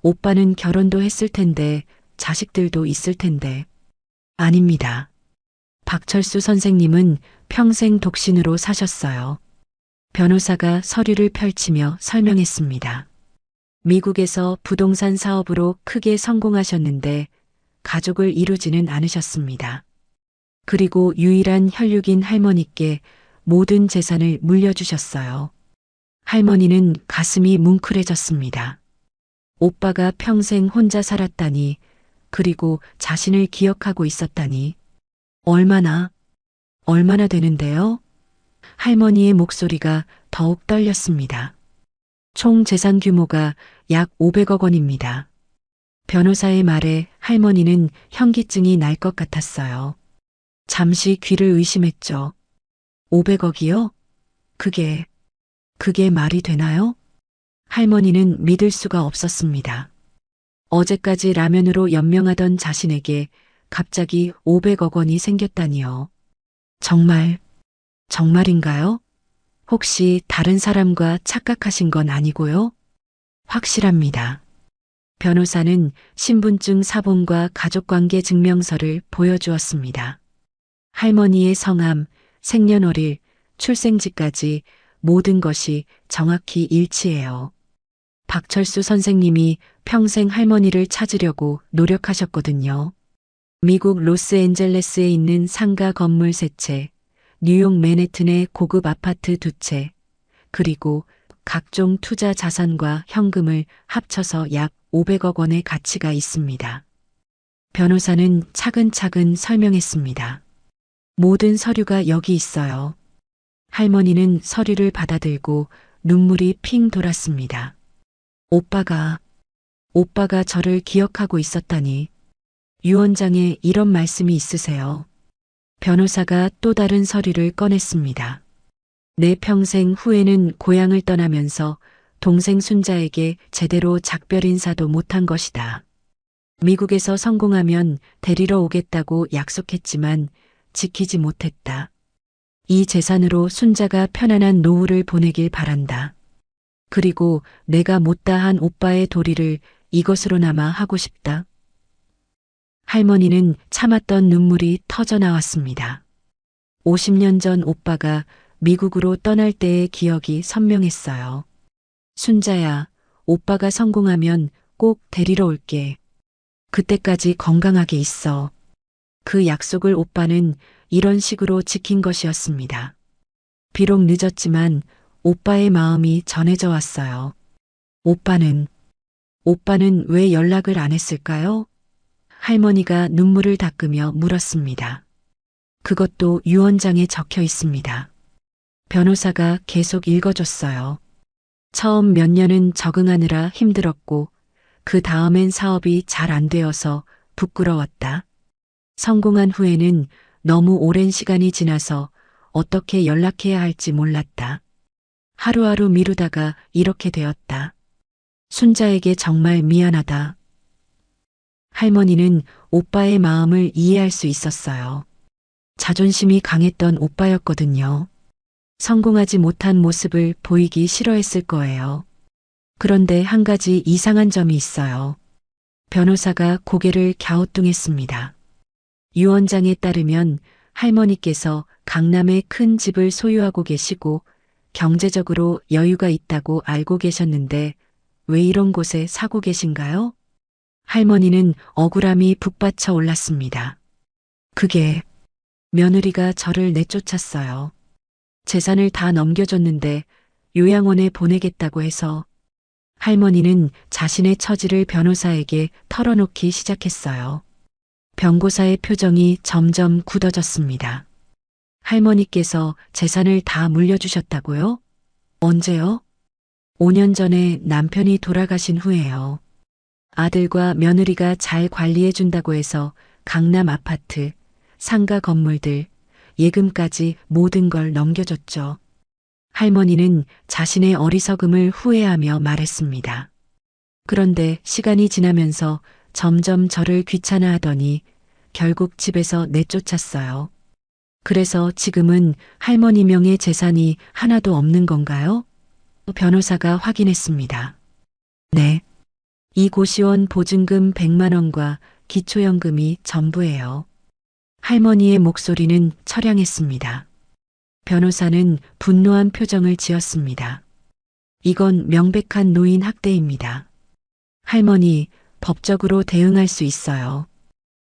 오빠는 결혼도 했을 텐데 자식들도 있을 텐데. 아닙니다. 박철수 선생님은 평생 독신으로 사셨어요. 변호사가 서류를 펼치며 설명했습니다. 미국에서 부동산 사업으로 크게 성공하셨는데 가족을 이루지는 않으셨습니다. 그리고 유일한 혈육인 할머니께 모든 재산을 물려주셨어요. 할머니는 가슴이 뭉클해졌습니다. 오빠가 평생 혼자 살았다니, 그리고 자신을 기억하고 있었다니. 얼마나 되는데요? 할머니의 목소리가 더욱 떨렸습니다. 총 재산 규모가 약 500억 원입니다. 변호사의 말에 할머니는 현기증이 날 것 같았어요. 잠시 귀를 의심했죠. 500억이요? 그게 말이 되나요? 할머니는 믿을 수가 없었습니다. 어제까지 라면으로 연명하던 자신에게 갑자기 500억 원이 생겼다니요. 정말인가요? 혹시 다른 사람과 착각하신 건 아니고요? 확실합니다. 변호사는 신분증 사본과 가족관계 증명서를 보여주었습니다. 할머니의 성함, 생년월일, 출생지까지 모든 것이 정확히 일치해요. 박철수 선생님이 평생 할머니를 찾으려고 노력하셨거든요. 미국 로스앤젤레스에 있는 상가 건물 3채, 뉴욕 맨해튼의 고급 아파트 2채, 그리고 각종 투자 자산과 현금을 합쳐서 약 500억 원의 가치가 있습니다. 변호사는 차근차근 설명했습니다. 모든 서류가 여기 있어요. 할머니는 서류를 받아들고 눈물이 핑 돌았습니다. 오빠가 저를 기억하고 있었다니. 유언장에 이런 말씀이 있으세요. 변호사가 또 다른 서류를 꺼냈습니다. 내 평생 후에는 고향을 떠나면서 동생 순자에게 제대로 작별 인사도 못한 것이다. 미국에서 성공하면 데리러 오겠다고 약속했지만 지키지 못했다. 이 재산으로 순자가 편안한 노후를 보내길 바란다. 그리고 내가 못다한 오빠의 도리를 이것으로나마 하고 싶다. 할머니는 참았던 눈물이 터져 나왔습니다. 50년 전 오빠가 미국으로 떠날 때의 기억이 선명했어요. 순자야, 오빠가 성공하면 꼭 데리러 올게. 그때까지 건강하게 있어. 그 약속을 오빠는 이런 식으로 지킨 것이었습니다. 비록 늦었지만 오빠의 마음이 전해져 왔어요. 오빠는 왜 연락을 안 했을까요? 할머니가 눈물을 닦으며 물었습니다. 그것도 유언장에 적혀 있습니다. 변호사가 계속 읽어줬어요. 처음 몇 년은 적응하느라 힘들었고 그 다음엔 사업이 잘 안 되어서 부끄러웠다. 성공한 후에는 너무 오랜 시간이 지나서 어떻게 연락해야 할지 몰랐다. 하루하루 미루다가 이렇게 되었다. 순자에게 정말 미안하다. 할머니는 오빠의 마음을 이해할 수 있었어요. 자존심이 강했던 오빠였거든요. 성공하지 못한 모습을 보이기 싫어했을 거예요. 그런데 한 가지 이상한 점이 있어요. 변호사가 고개를 갸우뚱했습니다. 유언장에 따르면 할머니께서 강남에 큰 집을 소유하고 계시고 경제적으로 여유가 있다고 알고 계셨는데 왜 이런 곳에 사고 계신가요? 할머니는 억울함이 북받쳐 올랐습니다. 그게 며느리가 저를 내쫓았어요. 재산을 다 넘겨줬는데 요양원에 보내겠다고 해서. 할머니는 자신의 처지를 변호사에게 털어놓기 시작했어요. 변호사의 표정이 점점 굳어졌습니다. 할머니께서 재산을 다 물려주셨다고요? 언제요? 5년 전에 남편이 돌아가신 후에요. 아들과 며느리가 잘 관리해준다고 해서 강남 아파트, 상가 건물들, 예금까지 모든 걸 넘겨줬죠. 할머니는 자신의 어리석음을 후회하며 말했습니다. 그런데 시간이 지나면서 점점 저를 귀찮아하더니 결국 집에서 내쫓았어요. 그래서 지금은 할머니 명의 재산이 하나도 없는 건가요? 변호사가 확인했습니다. 네. 이 고시원 보증금 100만 원과 기초연금이 전부예요. 할머니의 목소리는 처량했습니다. 변호사는 분노한 표정을 지었습니다. 이건 명백한 노인 학대입니다. 할머니, 법적으로 대응할 수 있어요.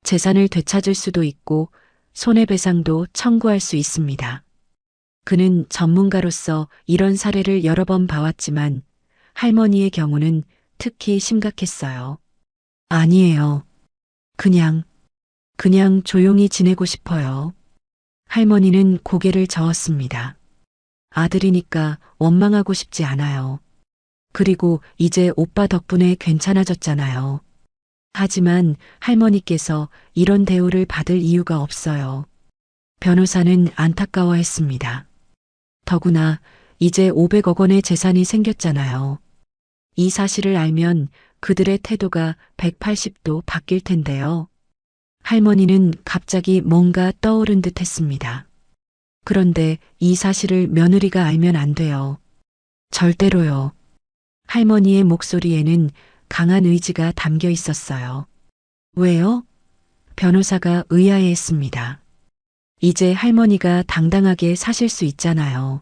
재산을 되찾을 수도 있고 손해배상도 청구할 수 있습니다. 그는 전문가로서 이런 사례를 여러 번 봐왔지만 할머니의 경우는 특히 심각했어요. 아니에요. 그냥 조용히 지내고 싶어요. 할머니는 고개를 저었습니다. 아들이니까 원망하고 싶지 않아요. 그리고 이제 오빠 덕분에 괜찮아졌잖아요. 하지만 할머니께서 이런 대우를 받을 이유가 없어요. 변호사는 안타까워했습니다. 더구나 이제 500억 원의 재산이 생겼잖아요. 이 사실을 알면 그들의 태도가 180도 바뀔 텐데요. 할머니는 갑자기 뭔가 떠오른 듯 했습니다. 그런데 이 사실을 며느리가 알면 안 돼요. 절대로요. 할머니의 목소리에는 강한 의지가 담겨 있었어요. 왜요? 변호사가 의아해했습니다. 이제 할머니가 당당하게 사실 수 있잖아요.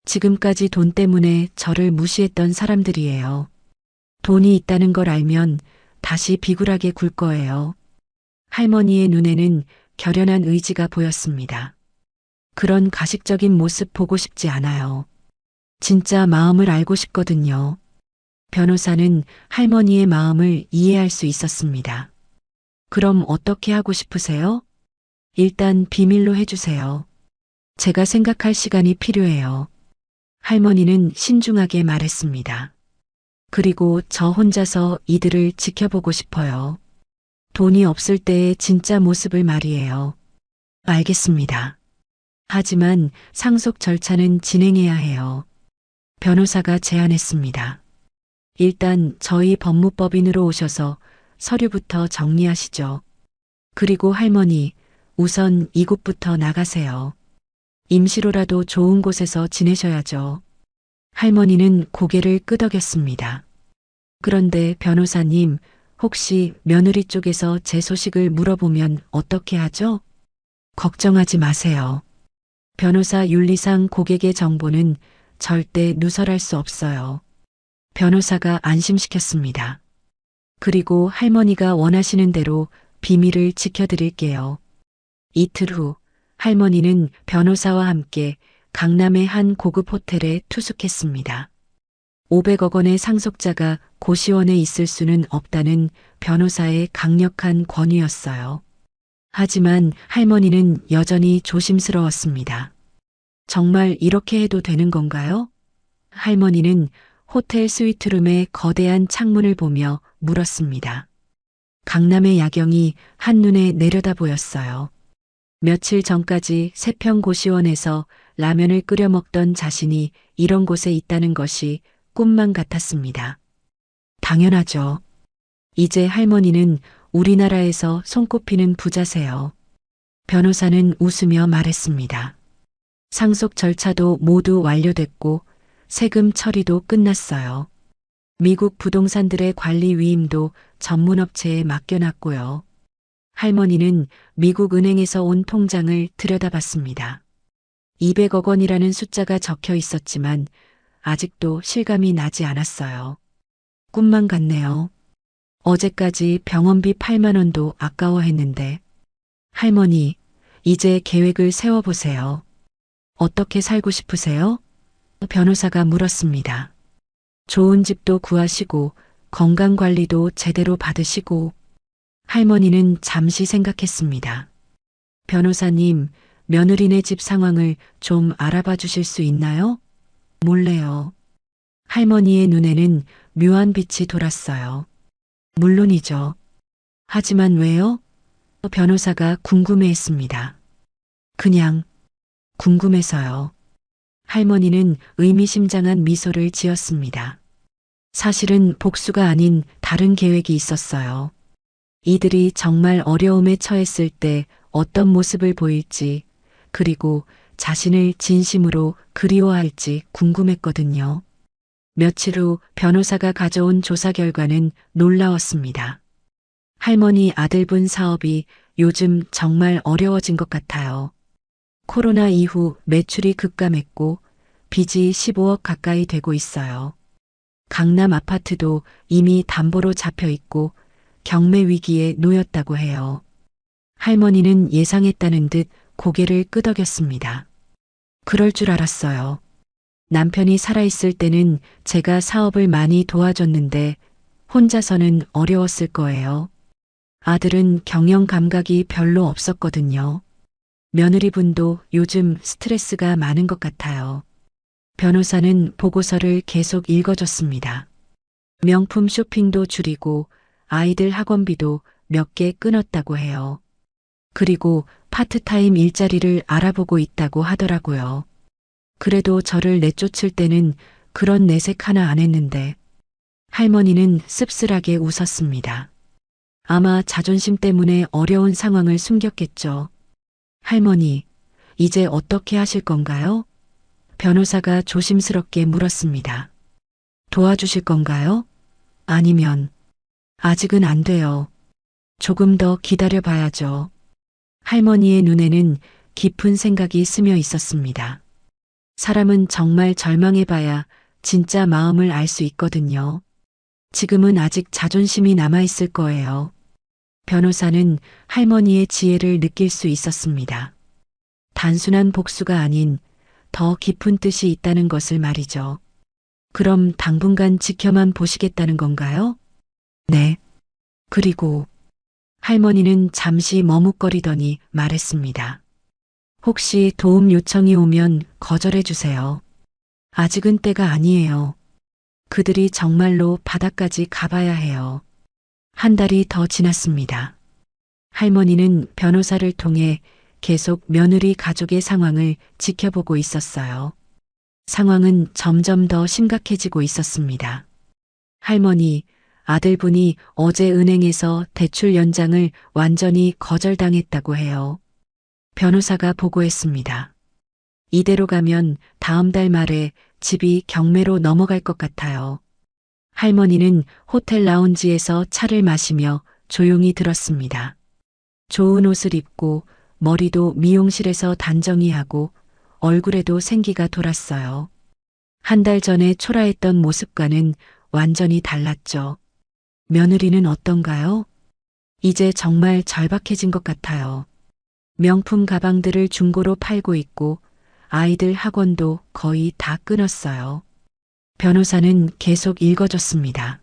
지금까지 돈 때문에 저를 무시했던 사람들이에요. 돈이 있다는 걸 알면 다시 비굴하게 굴 거예요. 할머니의 눈에는 결연한 의지가 보였습니다. 그런 가식적인 모습 보고 싶지 않아요. 진짜 마음을 알고 싶거든요. 변호사는 할머니의 마음을 이해할 수 있었습니다. 그럼 어떻게 하고 싶으세요? 일단 비밀로 해주세요. 제가 생각할 시간이 필요해요. 할머니는 신중하게 말했습니다. 그리고 저 혼자서 이들을 지켜보고 싶어요. 돈이 없을 때의 진짜 모습을 말이에요. 알겠습니다. 하지만 상속 절차는 진행해야 해요. 변호사가 제안했습니다. 일단 저희 법무법인으로 오셔서 서류부터 정리하시죠. 그리고 할머니, 우선 이곳부터 나가세요. 임시로라도 좋은 곳에서 지내셔야죠. 할머니는 고개를 끄덕였습니다. 그런데 변호사님, 혹시 며느리 쪽에서 제 소식을 물어보면 어떻게 하죠? 걱정하지 마세요. 변호사 윤리상 고객의 정보는 절대 누설할 수 없어요. 변호사가 안심시켰습니다. 그리고 할머니가 원하시는 대로 비밀을 지켜드릴게요. 이틀 후 할머니는 변호사와 함께 강남의 한 고급 호텔에 투숙했습니다. 500억 원의 상속자가 고시원에 있을 수는 없다는 변호사의 강력한 권유였어요. 하지만 할머니는 여전히 조심스러웠습니다. 정말 이렇게 해도 되는 건가요? 할머니는 호텔 스위트룸의 거대한 창문을 보며 물었습니다. 강남의 야경이 한눈에 내려다 보였어요. 며칠 전까지 세평 고시원에서 라면을 끓여 먹던 자신이 이런 곳에 있다는 것이 꿈만 같았습니다. 당연하죠. 이제 할머니는 우리나라에서 손꼽히는 부자세요. 변호사는 웃으며 말했습니다. 상속 절차도 모두 완료됐고 세금 처리도 끝났어요. 미국 부동산들의 관리 위임도 전문업체에 맡겨놨고요. 할머니는 미국 은행에서 온 통장을 들여다봤습니다. 200억 원이라는 숫자가 적혀 있었지만 아직도 실감이 나지 않았어요. 꿈만 같네요. 어제까지 병원비 8만 원도 아까워했는데. 할머니, 이제 계획을 세워보세요. 어떻게 살고 싶으세요? 변호사가 물었습니다. 좋은 집도 구하시고 건강관리도 제대로 받으시고. 할머니는 잠시 생각했습니다. 변호사님, 며느리네 집 상황을 좀 알아봐 주실 수 있나요? 몰래요. 할머니의 눈에는 묘한 빛이 돌았어요. 물론이죠. 하지만 왜요? 변호사가 궁금해했습니다. 그냥 궁금해서요. 할머니는 의미심장한 미소를 지었습니다. 사실은 복수가 아닌 다른 계획이 있었어요. 이들이 정말 어려움에 처했을 때 어떤 모습을 보일지, 그리고 자신을 진심으로 그리워할지 궁금했거든요. 며칠 후 변호사가 가져온 조사 결과는 놀라웠습니다. 할머니 아들분 사업이 요즘 정말 어려워진 것 같아요. 코로나 이후 매출이 급감했고 빚이 15억 가까이 되고 있어요. 강남 아파트도 이미 담보로 잡혀 있고 경매 위기에 놓였다고 해요. 할머니는 예상했다는 듯 고개를 끄덕였습니다. 그럴 줄 알았어요. 남편이 살아있을 때는 제가 사업을 많이 도와줬는데 혼자서는 어려웠을 거예요. 아들은 경영 감각이 별로 없었거든요. 며느리분도 요즘 스트레스가 많은 것 같아요. 변호사는 보고서를 계속 읽어줬습니다. 명품 쇼핑도 줄이고 아이들 학원비도 몇 개 끊었다고 해요. 그리고 파트타임 일자리를 알아보고 있다고 하더라고요. 그래도 저를 내쫓을 때는 그런 내색 하나 안 했는데 할머니는 씁쓸하게 웃었습니다. 아마 자존심 때문에 어려운 상황을 숨겼겠죠. 할머니, 이제 어떻게 하실 건가요? 변호사가 조심스럽게 물었습니다. 도와주실 건가요? 아니면, 아직은 안 돼요. 조금 더 기다려 봐야죠. 할머니의 눈에는 깊은 생각이 스며 있었습니다. 사람은 정말 절망해봐야 진짜 마음을 알 수 있거든요. 지금은 아직 자존심이 남아있을 거예요. 변호사는 할머니의 지혜를 느낄 수 있었습니다. 단순한 복수가 아닌 더 깊은 뜻이 있다는 것을 말이죠. 그럼 당분간 지켜만 보시겠다는 건가요? 네. 그리고 할머니는 잠시 머뭇거리더니 말했습니다. 혹시 도움 요청이 오면 거절해 주세요. 아직은 때가 아니에요. 그들이 정말로 바다까지 가봐야 해요. 한 달이 더 지났습니다. 할머니는 변호사를 통해 계속 며느리 가족의 상황을 지켜보고 있었어요. 상황은 점점 더 심각해지고 있었습니다. 할머니, 아들분이 어제 은행에서 대출 연장을 완전히 거절당했다고 해요. 변호사가 보고했습니다. 이대로 가면 다음 달 말에 집이 경매로 넘어갈 것 같아요. 할머니는 호텔 라운지에서 차를 마시며 조용히 들었습니다. 좋은 옷을 입고 머리도 미용실에서 단정히 하고 얼굴에도 생기가 돌았어요. 한 달 전에 초라했던 모습과는 완전히 달랐죠. 며느리는 어떤가요? 이제 정말 절박해진 것 같아요. 명품 가방들을 중고로 팔고 있고 아이들 학원도 거의 다 끊었어요. 변호사는 계속 읽어줬습니다.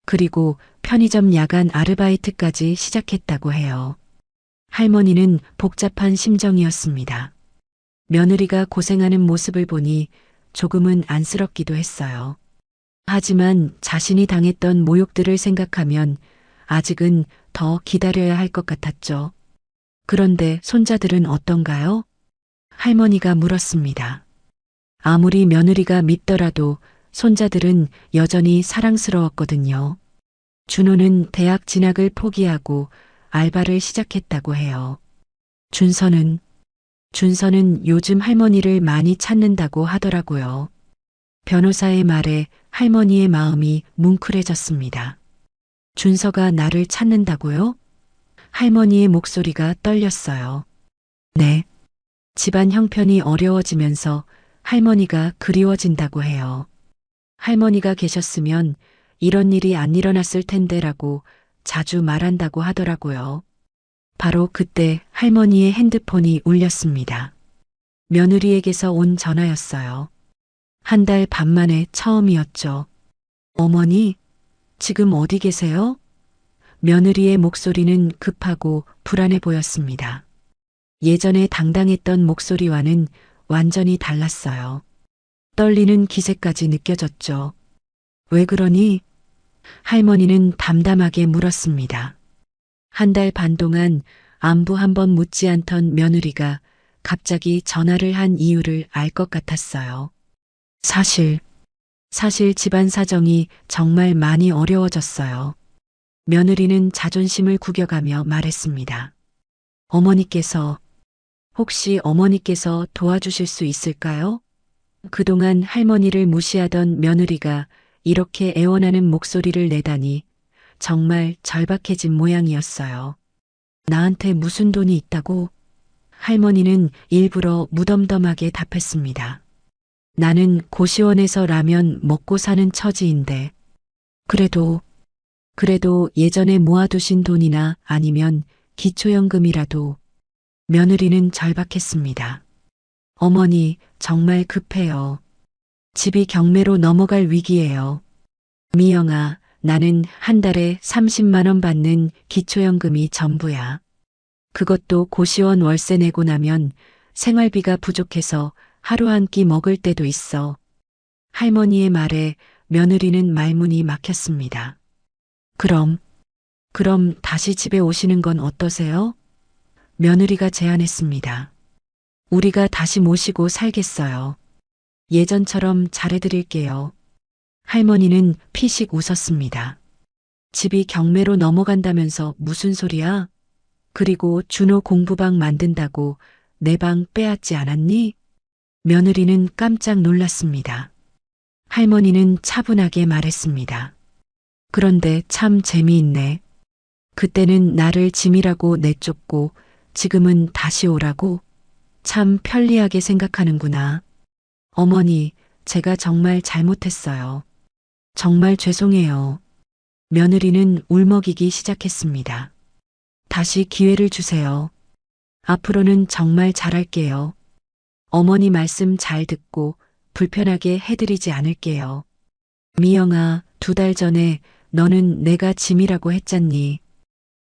그리고 편의점 야간 아르바이트까지 시작했다고 해요. 할머니는 복잡한 심정이었습니다. 며느리가 고생하는 모습을 보니 조금은 안쓰럽기도 했어요. 하지만 자신이 당했던 모욕들을 생각하면 아직은 더 기다려야 할 것 같았죠. 그런데 손자들은 어떤가요? 할머니가 물었습니다. 아무리 며느리가 밉더라도 손자들은 여전히 사랑스러웠거든요. 준호는 대학 진학을 포기하고 알바를 시작했다고 해요. 준서는 요즘 할머니를 많이 찾는다고 하더라고요. 변호사의 말에 할머니의 마음이 뭉클해졌습니다. 준서가 나를 찾는다고요? 할머니의 목소리가 떨렸어요. 네. 집안 형편이 어려워지면서 할머니가 그리워진다고 해요. 할머니가 계셨으면 이런 일이 안 일어났을 텐데라고 자주 말한다고 하더라고요. 바로 그때 할머니의 핸드폰이 울렸습니다. 며느리에게서 온 전화였어요. 한 달 반 만에 처음이었죠. 어머니, 지금 어디 계세요? 며느리의 목소리는 급하고 불안해 보였습니다. 예전에 당당했던 목소리와는 완전히 달랐어요. 떨리는 기세까지 느껴졌죠. 왜 그러니? 할머니는 담담하게 물었습니다. 한 달 반 동안 안부 한번 묻지 않던 며느리가 갑자기 전화를 한 이유를 알 것 같았어요. 사실 집안 사정이 정말 많이 어려워졌어요. 며느리는 자존심을 구겨가며 말했습니다. 혹시 어머니께서 도와주실 수 있을까요? 그동안 할머니를 무시하던 며느리가 이렇게 애원하는 목소리를 내다니 정말 절박해진 모양이었어요. 나한테 무슨 돈이 있다고? 할머니는 일부러 무덤덤하게 답했습니다. 나는 고시원에서 라면 먹고 사는 처지인데. 그래도 예전에 모아두신 돈이나 아니면 기초연금이라도. 며느리는 절박했습니다. 어머니, 정말 급해요. 집이 경매로 넘어갈 위기예요. 미영아, 나는 한 달에 30만 원 받는 기초연금이 전부야. 그것도 고시원 월세 내고 나면 생활비가 부족해서 하루 한 끼 먹을 때도 있어. 할머니의 말에 며느리는 말문이 막혔습니다. 그럼 다시 집에 오시는 건 어떠세요? 며느리가 제안했습니다. 우리가 다시 모시고 살겠어요. 예전처럼 잘해드릴게요. 할머니는 피식 웃었습니다. 집이 경매로 넘어간다면서 무슨 소리야? 그리고 준호 공부방 만든다고 내 방 빼앗지 않았니? 며느리는 깜짝 놀랐습니다. 할머니는 차분하게 말했습니다. 그런데 참 재미있네. 그때는 나를 짐이라고 내쫓고 지금은 다시 오라고? 참 편리하게 생각하는구나. 어머니, 제가 정말 잘못했어요. 정말 죄송해요. 며느리는 울먹이기 시작했습니다. 다시 기회를 주세요. 앞으로는 정말 잘할게요. 어머니 말씀 잘 듣고 불편하게 해드리지 않을게요. 미영아, 2달 전에 너는 내가 짐이라고 했잖니.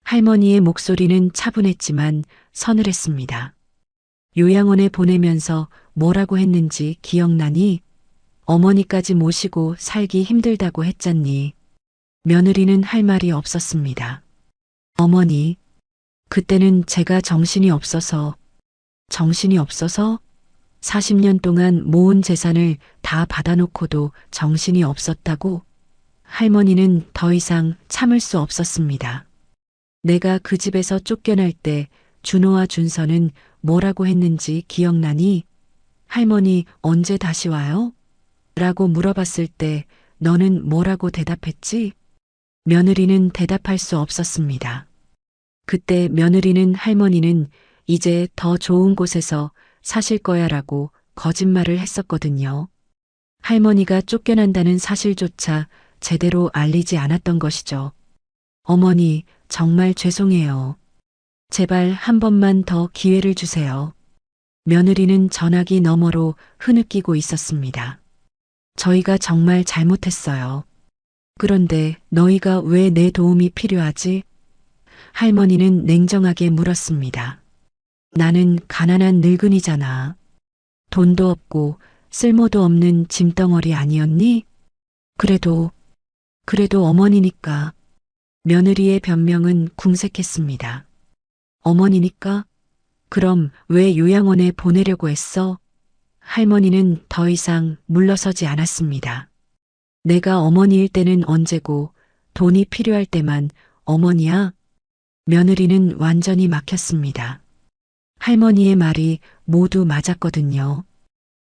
할머니의 목소리는 차분했지만 서늘했습니다. 요양원에 보내면서 뭐라고 했는지 기억나니? 어머니까지 모시고 살기 힘들다고 했잖니. 며느리는 할 말이 없었습니다. 어머니, 그때는 제가 정신이 없어서 40년 동안 모은 재산을 다 받아놓고도 정신이 없었다고? 할머니는 더 이상 참을 수 없었습니다. 내가 그 집에서 쫓겨날 때 준호와 준서는 뭐라고 했는지 기억나니? 할머니 언제 다시 와요? 라고 물어봤을 때 너는 뭐라고 대답했지? 며느리는 대답할 수 없었습니다. 그때 며느리는 할머니는 이제 더 좋은 곳에서 사실 거야 라고 거짓말을 했었거든요. 할머니가 쫓겨난다는 사실조차 제대로 알리지 않았던 것이죠. 어머니, 정말 죄송해요. 제발 한 번만 더 기회를 주세요. 며느리는 전화기 너머로 흐느끼고 있었습니다. 저희가 정말 잘못했어요. 그런데 너희가 왜 내 도움이 필요하지? 할머니는 냉정하게 물었습니다. 나는 가난한 늙은이잖아. 돈도 없고 쓸모도 없는 짐덩어리 아니었니? 그래도 어머니니까. 며느리의 변명은 궁색했습니다. 어머니니까? 그럼 왜 요양원에 보내려고 했어? 할머니는 더 이상 물러서지 않았습니다. 내가 어머니일 때는 언제고 돈이 필요할 때만 어머니야? 며느리는 완전히 막혔습니다. 할머니의 말이 모두 맞았거든요.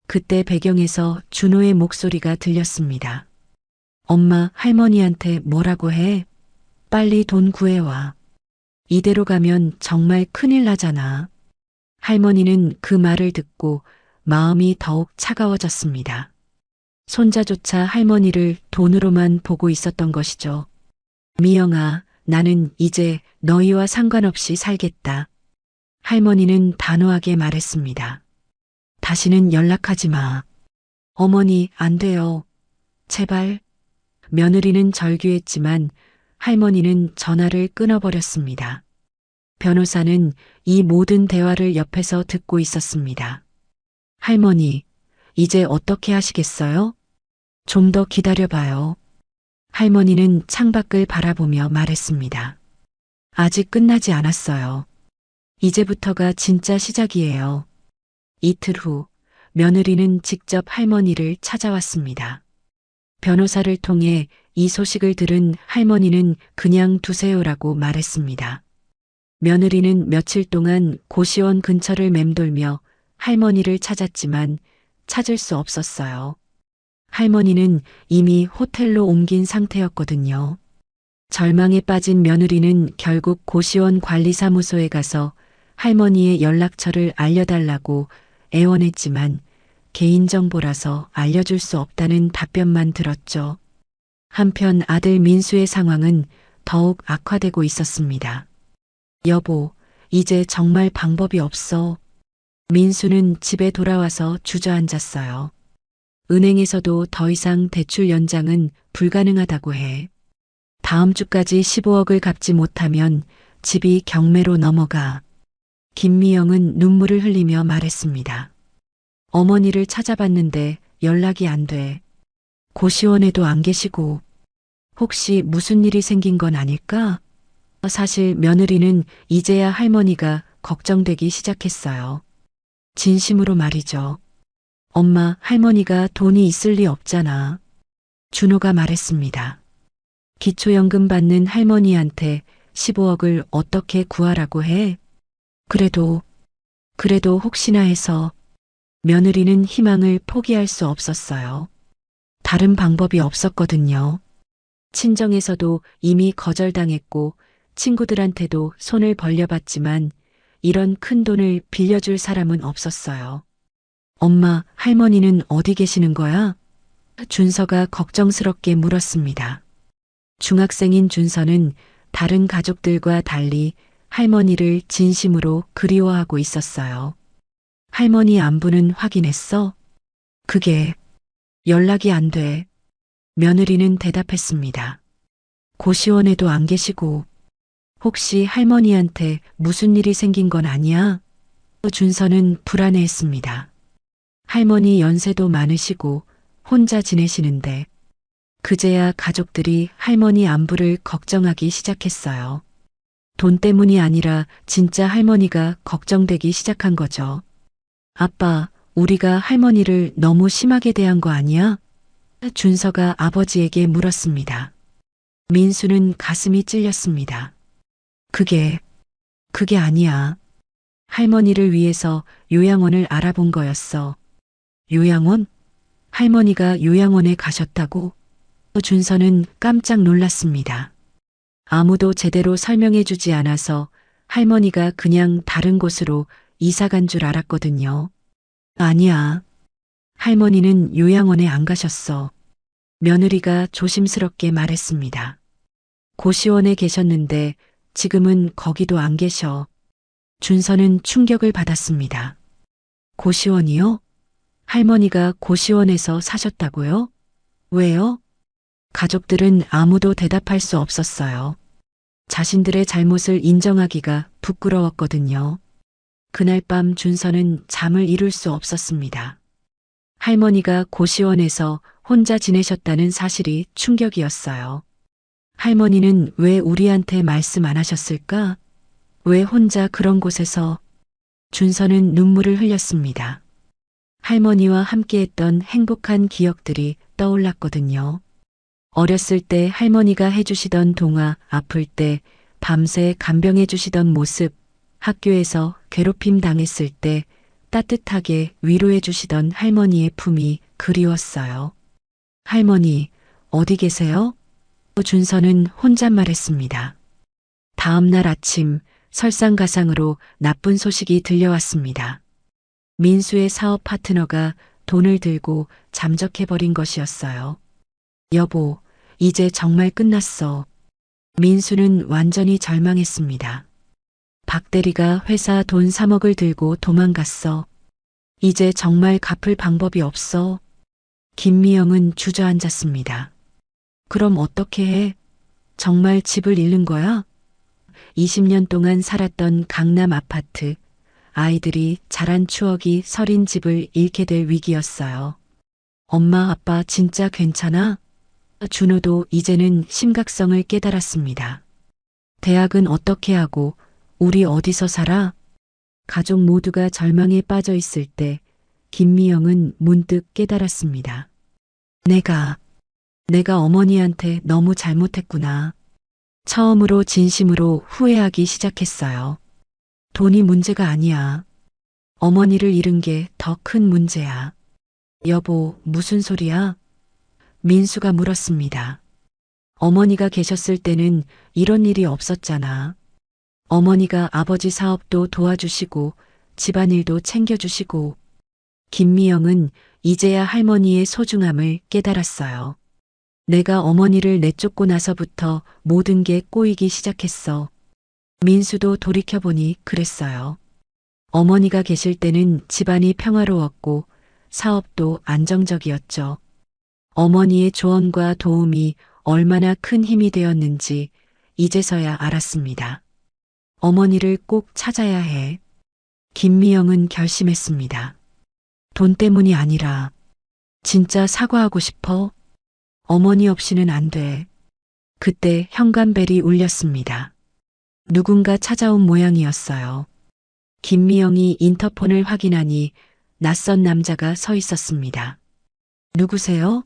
그때 배경에서 준호의 목소리가 들렸습니다. 엄마, 할머니한테 뭐라고 해? 빨리 돈 구해와. 이대로 가면 정말 큰일 나잖아. 할머니는 그 말을 듣고 마음이 더욱 차가워졌습니다. 손자조차 할머니를 돈으로만 보고 있었던 것이죠. 미영아, 나는 이제 너희와 상관없이 살겠다. 할머니는 단호하게 말했습니다. 다시는 연락하지 마. 어머니, 안 돼요. 제발. 며느리는 절규했지만 할머니는 전화를 끊어버렸습니다. 변호사는 이 모든 대화를 옆에서 듣고 있었습니다. 할머니, 이제 어떻게 하시겠어요? 좀 더 기다려봐요. 할머니는 창밖을 바라보며 말했습니다. 아직 끝나지 않았어요. 이제부터가 진짜 시작이에요. 이틀 후, 며느리는 직접 할머니를 찾아왔습니다. 변호사를 통해 이 소식을 들은 할머니는 그냥 두세요라고 말했습니다. 며느리는 며칠 동안 고시원 근처를 맴돌며 할머니를 찾았지만 찾을 수 없었어요. 할머니는 이미 호텔로 옮긴 상태였거든요. 절망에 빠진 며느리는 결국 고시원 관리사무소에 가서 할머니의 연락처를 알려달라고 애원했지만 개인정보라서 알려줄 수 없다는 답변만 들었죠. 한편 아들 민수의 상황은 더욱 악화되고 있었습니다. 여보, 이제 정말 방법이 없어. 민수는 집에 돌아와서 주저앉았어요. 은행에서도 더 이상 대출 연장은 불가능하다고 해. 다음 주까지 15억을 갚지 못하면 집이 경매로 넘어가. 김미영은 눈물을 흘리며 말했습니다. 어머니를 찾아봤는데 연락이 안 돼. 고시원에도 안 계시고 혹시 무슨 일이 생긴 건 아닐까? 사실 며느리는 이제야 할머니가 걱정되기 시작했어요. 진심으로 말이죠. 엄마, 할머니가 돈이 있을 리 없잖아. 준호가 말했습니다. 기초연금 받는 할머니한테 15억을 어떻게 구하라고 해? 그래도 혹시나 해서 며느리는 희망을 포기할 수 없었어요. 다른 방법이 없었거든요. 친정에서도 이미 거절당했고 친구들한테도 손을 벌려봤지만 이런 큰 돈을 빌려줄 사람은 없었어요. 엄마, 할머니는 어디 계시는 거야? 준서가 걱정스럽게 물었습니다. 중학생인 준서는 다른 가족들과 달리 할머니를 진심으로 그리워하고 있었어요. 할머니 안부는 확인했어? 그게 연락이 안 돼. 며느리는 대답했습니다. 고시원에도 안 계시고 혹시 할머니한테 무슨 일이 생긴 건 아니야? 준서는 불안해했습니다. 할머니 연세도 많으시고 혼자 지내시는데 그제야 가족들이 할머니 안부를 걱정하기 시작했어요. 돈 때문이 아니라 진짜 할머니가 걱정되기 시작한 거죠. 아빠, 우리가 할머니를 너무 심하게 대한 거 아니야? 준서가 아버지에게 물었습니다. 민수는 가슴이 찔렸습니다. 그게 아니야. 할머니를 위해서 요양원을 알아본 거였어. 요양원? 할머니가 요양원에 가셨다고? 준서는 깜짝 놀랐습니다. 아무도 제대로 설명해 주지 않아서 할머니가 그냥 다른 곳으로 이사 간 줄 알았거든요. 아니야. 할머니는 요양원에 안 가셨어. 며느리가 조심스럽게 말했습니다. 고시원에 계셨는데 지금은 거기도 안 계셔. 준서는 충격을 받았습니다. 고시원이요? 할머니가 고시원에서 사셨다고요? 왜요? 가족들은 아무도 대답할 수 없었어요. 자신들의 잘못을 인정하기가 부끄러웠거든요. 그날 밤 준서는 잠을 이룰 수 없었습니다. 할머니가 고시원에서 혼자 지내셨다는 사실이 충격이었어요. 할머니는 왜 우리한테 말씀 안 하셨을까? 왜 혼자 그런 곳에서? 준서는 눈물을 흘렸습니다. 할머니와 함께했던 행복한 기억들이 떠올랐거든요. 어렸을 때 할머니가 해주시던 동화, 아플 때 밤새 간병해 주시던 모습, 학교에서 괴롭힘 당했을 때 따뜻하게 위로해 주시던 할머니의 품이 그리웠어요. 할머니, 어디 계세요? 준서는 혼잣말했습니다. 다음 날 아침 설상가상으로 나쁜 소식이 들려왔습니다. 민수의 사업 파트너가 돈을 들고 잠적해버린 것이었어요. 여보, 이제 정말 끝났어. 민수는 완전히 절망했습니다. 박 대리가 회사 돈 3억을 들고 도망갔어. 이제 정말 갚을 방법이 없어. 김미영은 주저앉았습니다. 그럼 어떻게 해? 정말 집을 잃는 거야? 20년 동안 살았던 강남 아파트, 아이들이 자란 추억이 서린 집을 잃게 될 위기였어요. 엄마, 아빠 진짜 괜찮아? 준호도 이제는 심각성을 깨달았습니다. 대학은 어떻게 하고 우리 어디서 살아? 가족 모두가 절망에 빠져 있을 때 김미영은 문득 깨달았습니다. 내가 어머니한테 너무 잘못했구나. 처음으로 진심으로 후회하기 시작했어요. 돈이 문제가 아니야. 어머니를 잃은 게 더 큰 문제야. 여보, 무슨 소리야? 민수가 물었습니다. 어머니가 계셨을 때는 이런 일이 없었잖아. 어머니가 아버지 사업도 도와주시고 집안일도 챙겨주시고 김미영은 이제야 할머니의 소중함을 깨달았어요. 내가 어머니를 내쫓고 나서부터 모든 게 꼬이기 시작했어. 민수도 돌이켜보니 그랬어요. 어머니가 계실 때는 집안이 평화로웠고 사업도 안정적이었죠. 어머니의 조언과 도움이 얼마나 큰 힘이 되었는지 이제서야 알았습니다. 어머니를 꼭 찾아야 해. 김미영은 결심했습니다. 돈 때문이 아니라 진짜 사과하고 싶어. 어머니 없이는 안 돼. 그때 현관벨이 울렸습니다. 누군가 찾아온 모양이었어요. 김미영이 인터폰을 확인하니 낯선 남자가 서 있었습니다. 누구세요?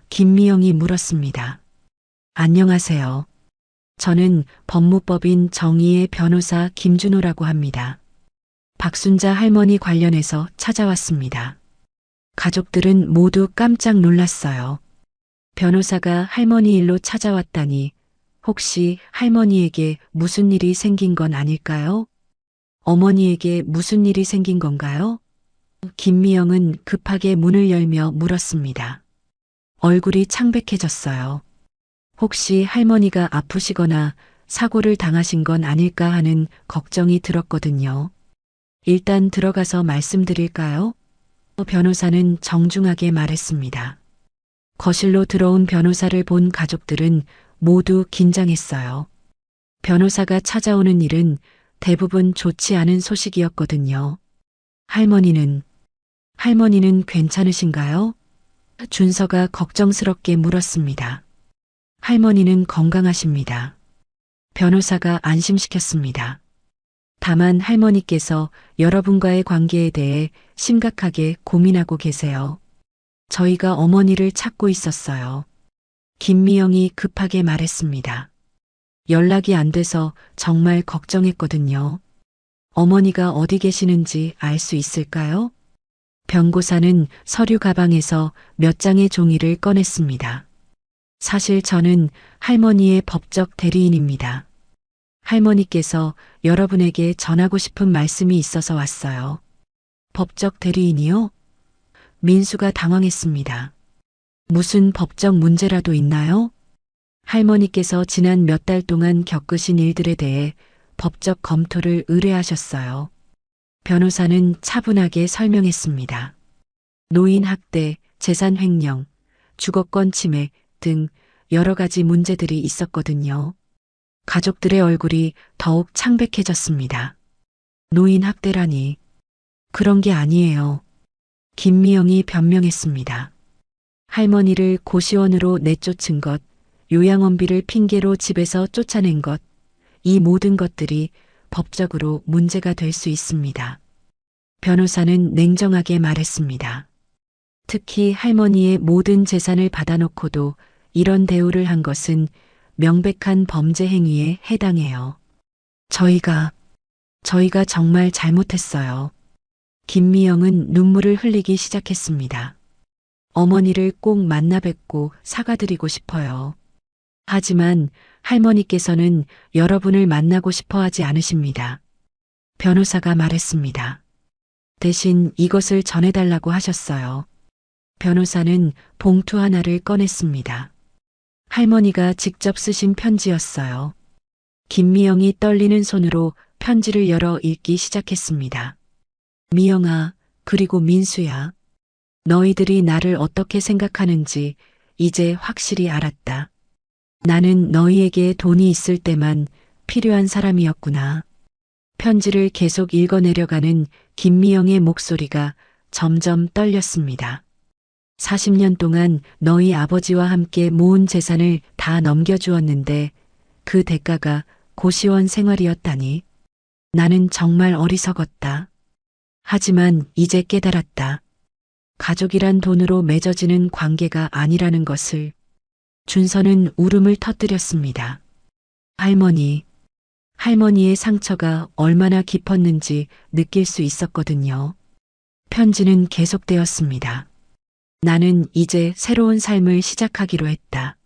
김미영이 물었습니다. 안녕하세요. 저는 법무법인 정의의 변호사 김준호라고 합니다. 박순자 할머니 관련해서 찾아왔습니다. 가족들은 모두 깜짝 놀랐어요. 변호사가 할머니 일로 찾아왔다니 혹시 할머니에게 무슨 일이 생긴 건 아닐까요? 어머니에게 무슨 일이 생긴 건가요? 김미영은 급하게 문을 열며 물었습니다. 얼굴이 창백해졌어요. 혹시 할머니가 아프시거나 사고를 당하신 건 아닐까 하는 걱정이 들었거든요. 일단 들어가서 말씀드릴까요? 변호사는 정중하게 말했습니다. 거실로 들어온 변호사를 본 가족들은 모두 긴장했어요. 변호사가 찾아오는 일은 대부분 좋지 않은 소식이었거든요. 할머니는 괜찮으신가요? 준서가 걱정스럽게 물었습니다. 할머니는 건강하십니다. 변호사가 안심시켰습니다. 다만 할머니께서 여러분과의 관계에 대해 심각하게 고민하고 계세요. 저희가 어머니를 찾고 있었어요. 김미영이 급하게 말했습니다. 연락이 안 돼서 정말 걱정했거든요. 어머니가 어디 계시는지 알 수 있을까요? 변고사는 서류 가방에서 몇 장의 종이를 꺼냈습니다. 사실 저는 할머니의 법적 대리인입니다. 할머니께서 여러분에게 전하고 싶은 말씀이 있어서 왔어요. 법적 대리인이요? 민수가 당황했습니다. 무슨 법적 문제라도 있나요? 할머니께서 지난 몇 달 동안 겪으신 일들에 대해 법적 검토를 의뢰하셨어요. 변호사는 차분하게 설명했습니다. 노인 학대, 재산 횡령, 주거권 침해 등 여러 가지 문제들이 있었거든요. 가족들의 얼굴이 더욱 창백해졌습니다. 노인 학대라니. 그런 게 아니에요. 김미영이 변명했습니다. 할머니를 고시원으로 내쫓은 것, 요양원비를 핑계로 집에서 쫓아낸 것, 이 모든 것들이 법적으로 문제가 될 수 있습니다. 변호사는 냉정하게 말했습니다. 특히 할머니의 모든 재산을 받아놓고도 이런 대우를 한 것은 명백한 범죄 행위에 해당해요. 저희가 정말 잘못했어요. 김미영은 눈물을 흘리기 시작했습니다. 어머니를 꼭 만나 뵙고 사과드리고 싶어요. 하지만 할머니께서는 여러분을 만나고 싶어 하지 않으십니다. 변호사가 말했습니다. 대신 이것을 전해달라고 하셨어요. 변호사는 봉투 하나를 꺼냈습니다. 할머니가 직접 쓰신 편지였어요. 김미영이 떨리는 손으로 편지를 열어 읽기 시작했습니다. 미영아, 그리고 민수야. 너희들이 나를 어떻게 생각하는지 이제 확실히 알았다. 나는 너희에게 돈이 있을 때만 필요한 사람이었구나. 편지를 계속 읽어내려가는 김미영의 목소리가 점점 떨렸습니다. 40년 동안 너희 아버지와 함께 모은 재산을 다 넘겨주었는데 그 대가가 고시원 생활이었다니. 나는 정말 어리석었다. 하지만 이제 깨달았다. 가족이란 돈으로 맺어지는 관계가 아니라는 것을. 준서는 울음을 터뜨렸습니다. 할머니의 상처가 얼마나 깊었는지 느낄 수 있었거든요. 편지는 계속되었습니다. 나는 이제 새로운 삶을 시작하기로 했다.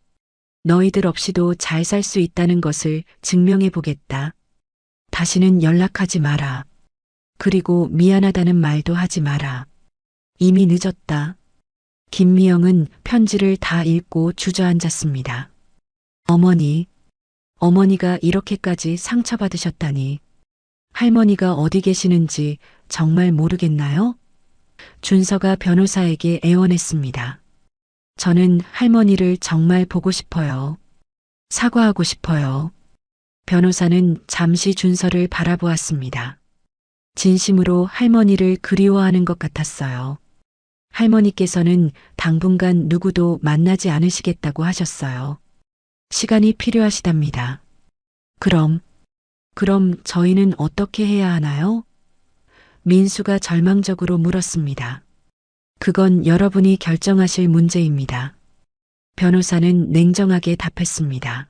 너희들 없이도 잘 살 수 있다는 것을 증명해 보겠다. 다시는 연락하지 마라. 그리고 미안하다는 말도 하지 마라. 이미 늦었다. 김미영은 편지를 다 읽고 주저앉았습니다. 어머니가 이렇게까지 상처받으셨다니. 할머니가 어디 계시는지 정말 모르겠나요? 준서가 변호사에게 애원했습니다. 저는 할머니를 정말 보고 싶어요. 사과하고 싶어요. 변호사는 잠시 준서를 바라보았습니다. 진심으로 할머니를 그리워하는 것 같았어요. 할머니께서는 당분간 누구도 만나지 않으시겠다고 하셨어요. 시간이 필요하시답니다. 그럼 저희는 어떻게 해야 하나요? 민수가 절망적으로 물었습니다. 그건 여러분이 결정하실 문제입니다. 변호사는 냉정하게 답했습니다.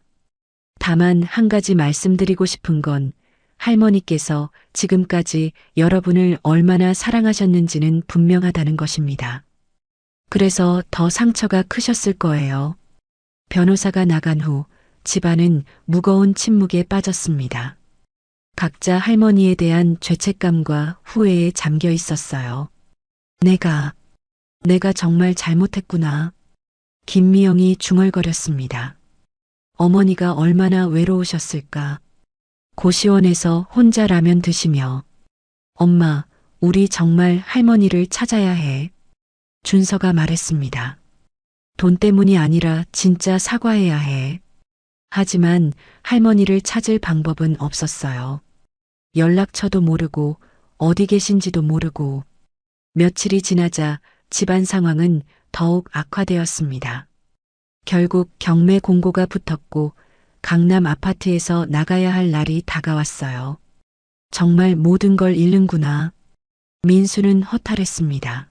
다만 한 가지 말씀드리고 싶은 건 할머니께서 지금까지 여러분을 얼마나 사랑하셨는지는 분명하다는 것입니다. 그래서 더 상처가 크셨을 거예요. 변호사가 나간 후 집안은 무거운 침묵에 빠졌습니다. 각자 할머니에 대한 죄책감과 후회에 잠겨 있었어요. 내가 정말 잘못했구나. 김미영이 중얼거렸습니다. 어머니가 얼마나 외로우셨을까. 고시원에서 혼자 라면 드시며 엄마, 우리 정말 할머니를 찾아야 해. 준서가 말했습니다. 돈 때문이 아니라 진짜 사과해야 해. 하지만 할머니를 찾을 방법은 없었어요. 연락처도 모르고 어디 계신지도 모르고 며칠이 지나자 집안 상황은 더욱 악화되었습니다. 결국 경매 공고가 붙었고 강남 아파트에서 나가야 할 날이 다가왔어요. 정말 모든 걸 잃는구나. 민수는 허탈했습니다.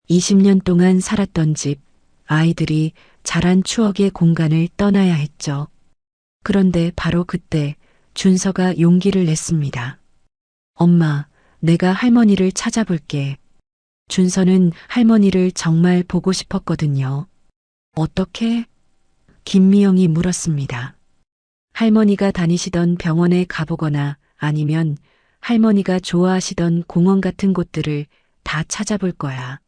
20년 동안 살았던 집, 아이들이 자란 추억의 공간을 떠나야 했죠. 그런데 바로 그때 준서가 용기를 냈습니다. 엄마, 내가 할머니를 찾아볼게. 준서는 할머니를 정말 보고 싶었거든요. 어떻게? 김미영이 물었습니다. 할머니가 다니시던 병원에 가보거나 아니면 할머니가 좋아하시던 공원 같은 곳들을 다 찾아볼 거야.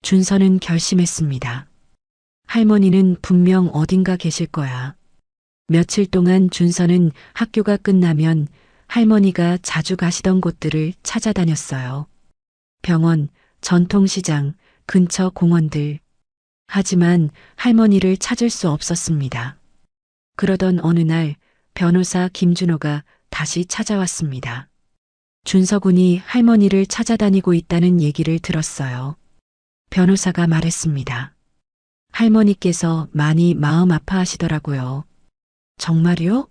준서는 결심했습니다. 할머니는 분명 어딘가 계실 거야. 며칠 동안 준서는 학교가 끝나면 할머니가 자주 가시던 곳들을 찾아다녔어요. 병원, 전통시장, 근처 공원들. 하지만 할머니를 찾을 수 없었습니다. 그러던 어느 날 변호사 김준호가 다시 찾아왔습니다. 준서군이 할머니를 찾아다니고 있다는 얘기를 들었어요. 변호사가 말했습니다. 할머니께서 많이 마음 아파하시더라고요. 정말요?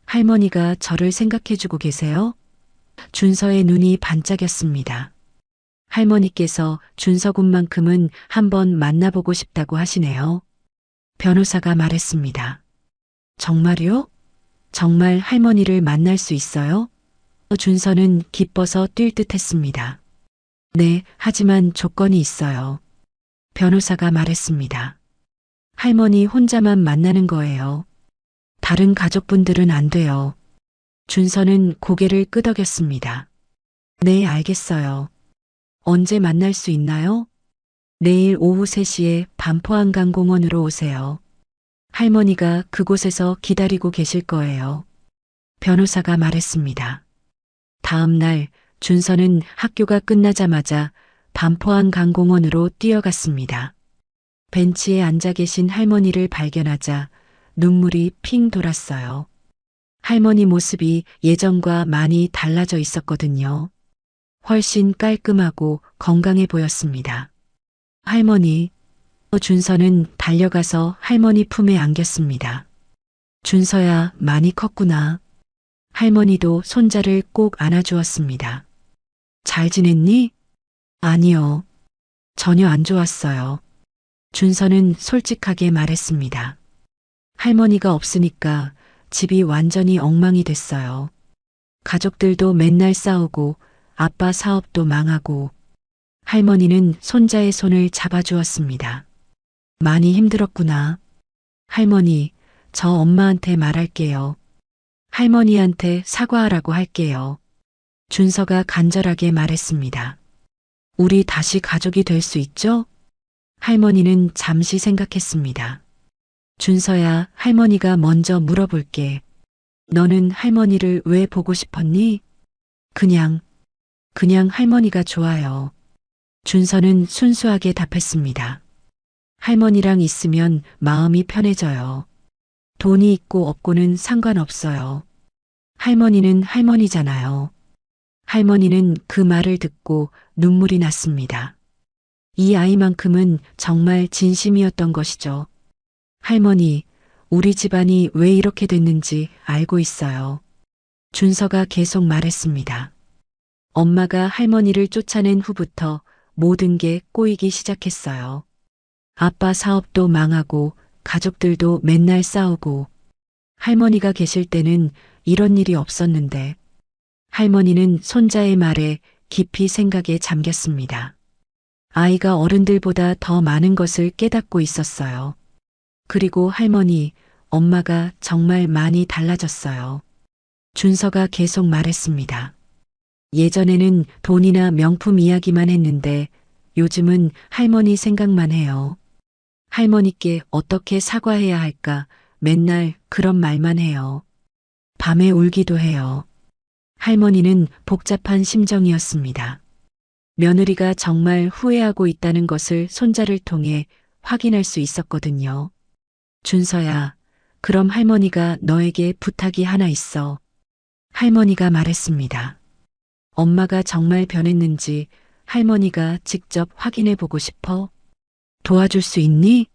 할머니가 저를 생각해주고 계세요? 준서의 눈이 반짝였습니다. 할머니께서 준서군만큼은 한번 만나보고 싶다고 하시네요. 변호사가 말했습니다. 정말요? 정말 할머니를 만날 수 있어요? 준서는 기뻐서 뛸 듯 했습니다. 네, 하지만 조건이 있어요. 변호사가 말했습니다. 할머니 혼자만 만나는 거예요. 다른 가족분들은 안 돼요. 준서는 고개를 끄덕였습니다. 네, 알겠어요. 언제 만날 수 있나요? 내일 오후 3시에 반포한강공원으로 오세요. 할머니가 그곳에서 기다리고 계실 거예요. 변호사가 말했습니다. 다음 날 준서는 학교가 끝나자마자 반포한강공원으로 뛰어갔습니다. 벤치에 앉아 계신 할머니를 발견하자 눈물이 핑 돌았어요. 할머니 모습이 예전과 많이 달라져 있었거든요. 훨씬 깔끔하고 건강해 보였습니다. 할머니, 준서는 달려가서 할머니 품에 안겼습니다. 준서야, 많이 컸구나. 할머니도 손자를 꼭 안아주었습니다. 잘 지냈니? 아니요. 전혀 안 좋았어요. 준서는 솔직하게 말했습니다. 할머니가 없으니까 집이 완전히 엉망이 됐어요. 가족들도 맨날 싸우고 아빠 사업도 망하고 할머니는 손자의 손을 잡아주었습니다. 많이 힘들었구나. 할머니, 저 엄마한테 말할게요. 할머니한테 사과하라고 할게요. 준서가 간절하게 말했습니다. 우리 다시 가족이 될 수 있죠? 할머니는 잠시 생각했습니다. 준서야, 할머니가 먼저 물어볼게. 너는 할머니를 왜 보고 싶었니? 그냥 할머니가 좋아요. 준서는 순수하게 답했습니다. 할머니랑 있으면 마음이 편해져요. 돈이 있고 없고는 상관없어요. 할머니는 할머니잖아요. 할머니는 그 말을 듣고 눈물이 났습니다. 이 아이만큼은 정말 진심이었던 것이죠. 할머니, 우리 집안이 왜 이렇게 됐는지 알고 있어요. 준서가 계속 말했습니다. 엄마가 할머니를 쫓아낸 후부터 모든 게 꼬이기 시작했어요. 아빠 사업도 망하고 가족들도 맨날 싸우고 할머니가 계실 때는 이런 일이 없었는데 할머니는 손자의 말에 깊이 생각에 잠겼습니다. 아이가 어른들보다 더 많은 것을 깨닫고 있었어요. 그리고 할머니, 엄마가 정말 많이 달라졌어요. 준서가 계속 말했습니다. 예전에는 돈이나 명품 이야기만 했는데 요즘은 할머니 생각만 해요. 할머니께 어떻게 사과해야 할까 맨날 그런 말만 해요. 밤에 울기도 해요. 할머니는 복잡한 심정이었습니다. 며느리가 정말 후회하고 있다는 것을 손자를 통해 확인할 수 있었거든요. 준서야, 그럼 할머니가 너에게 부탁이 하나 있어. 할머니가 말했습니다. 엄마가 정말 변했는지 할머니가 직접 확인해 보고 싶어. 도와줄 수 있니?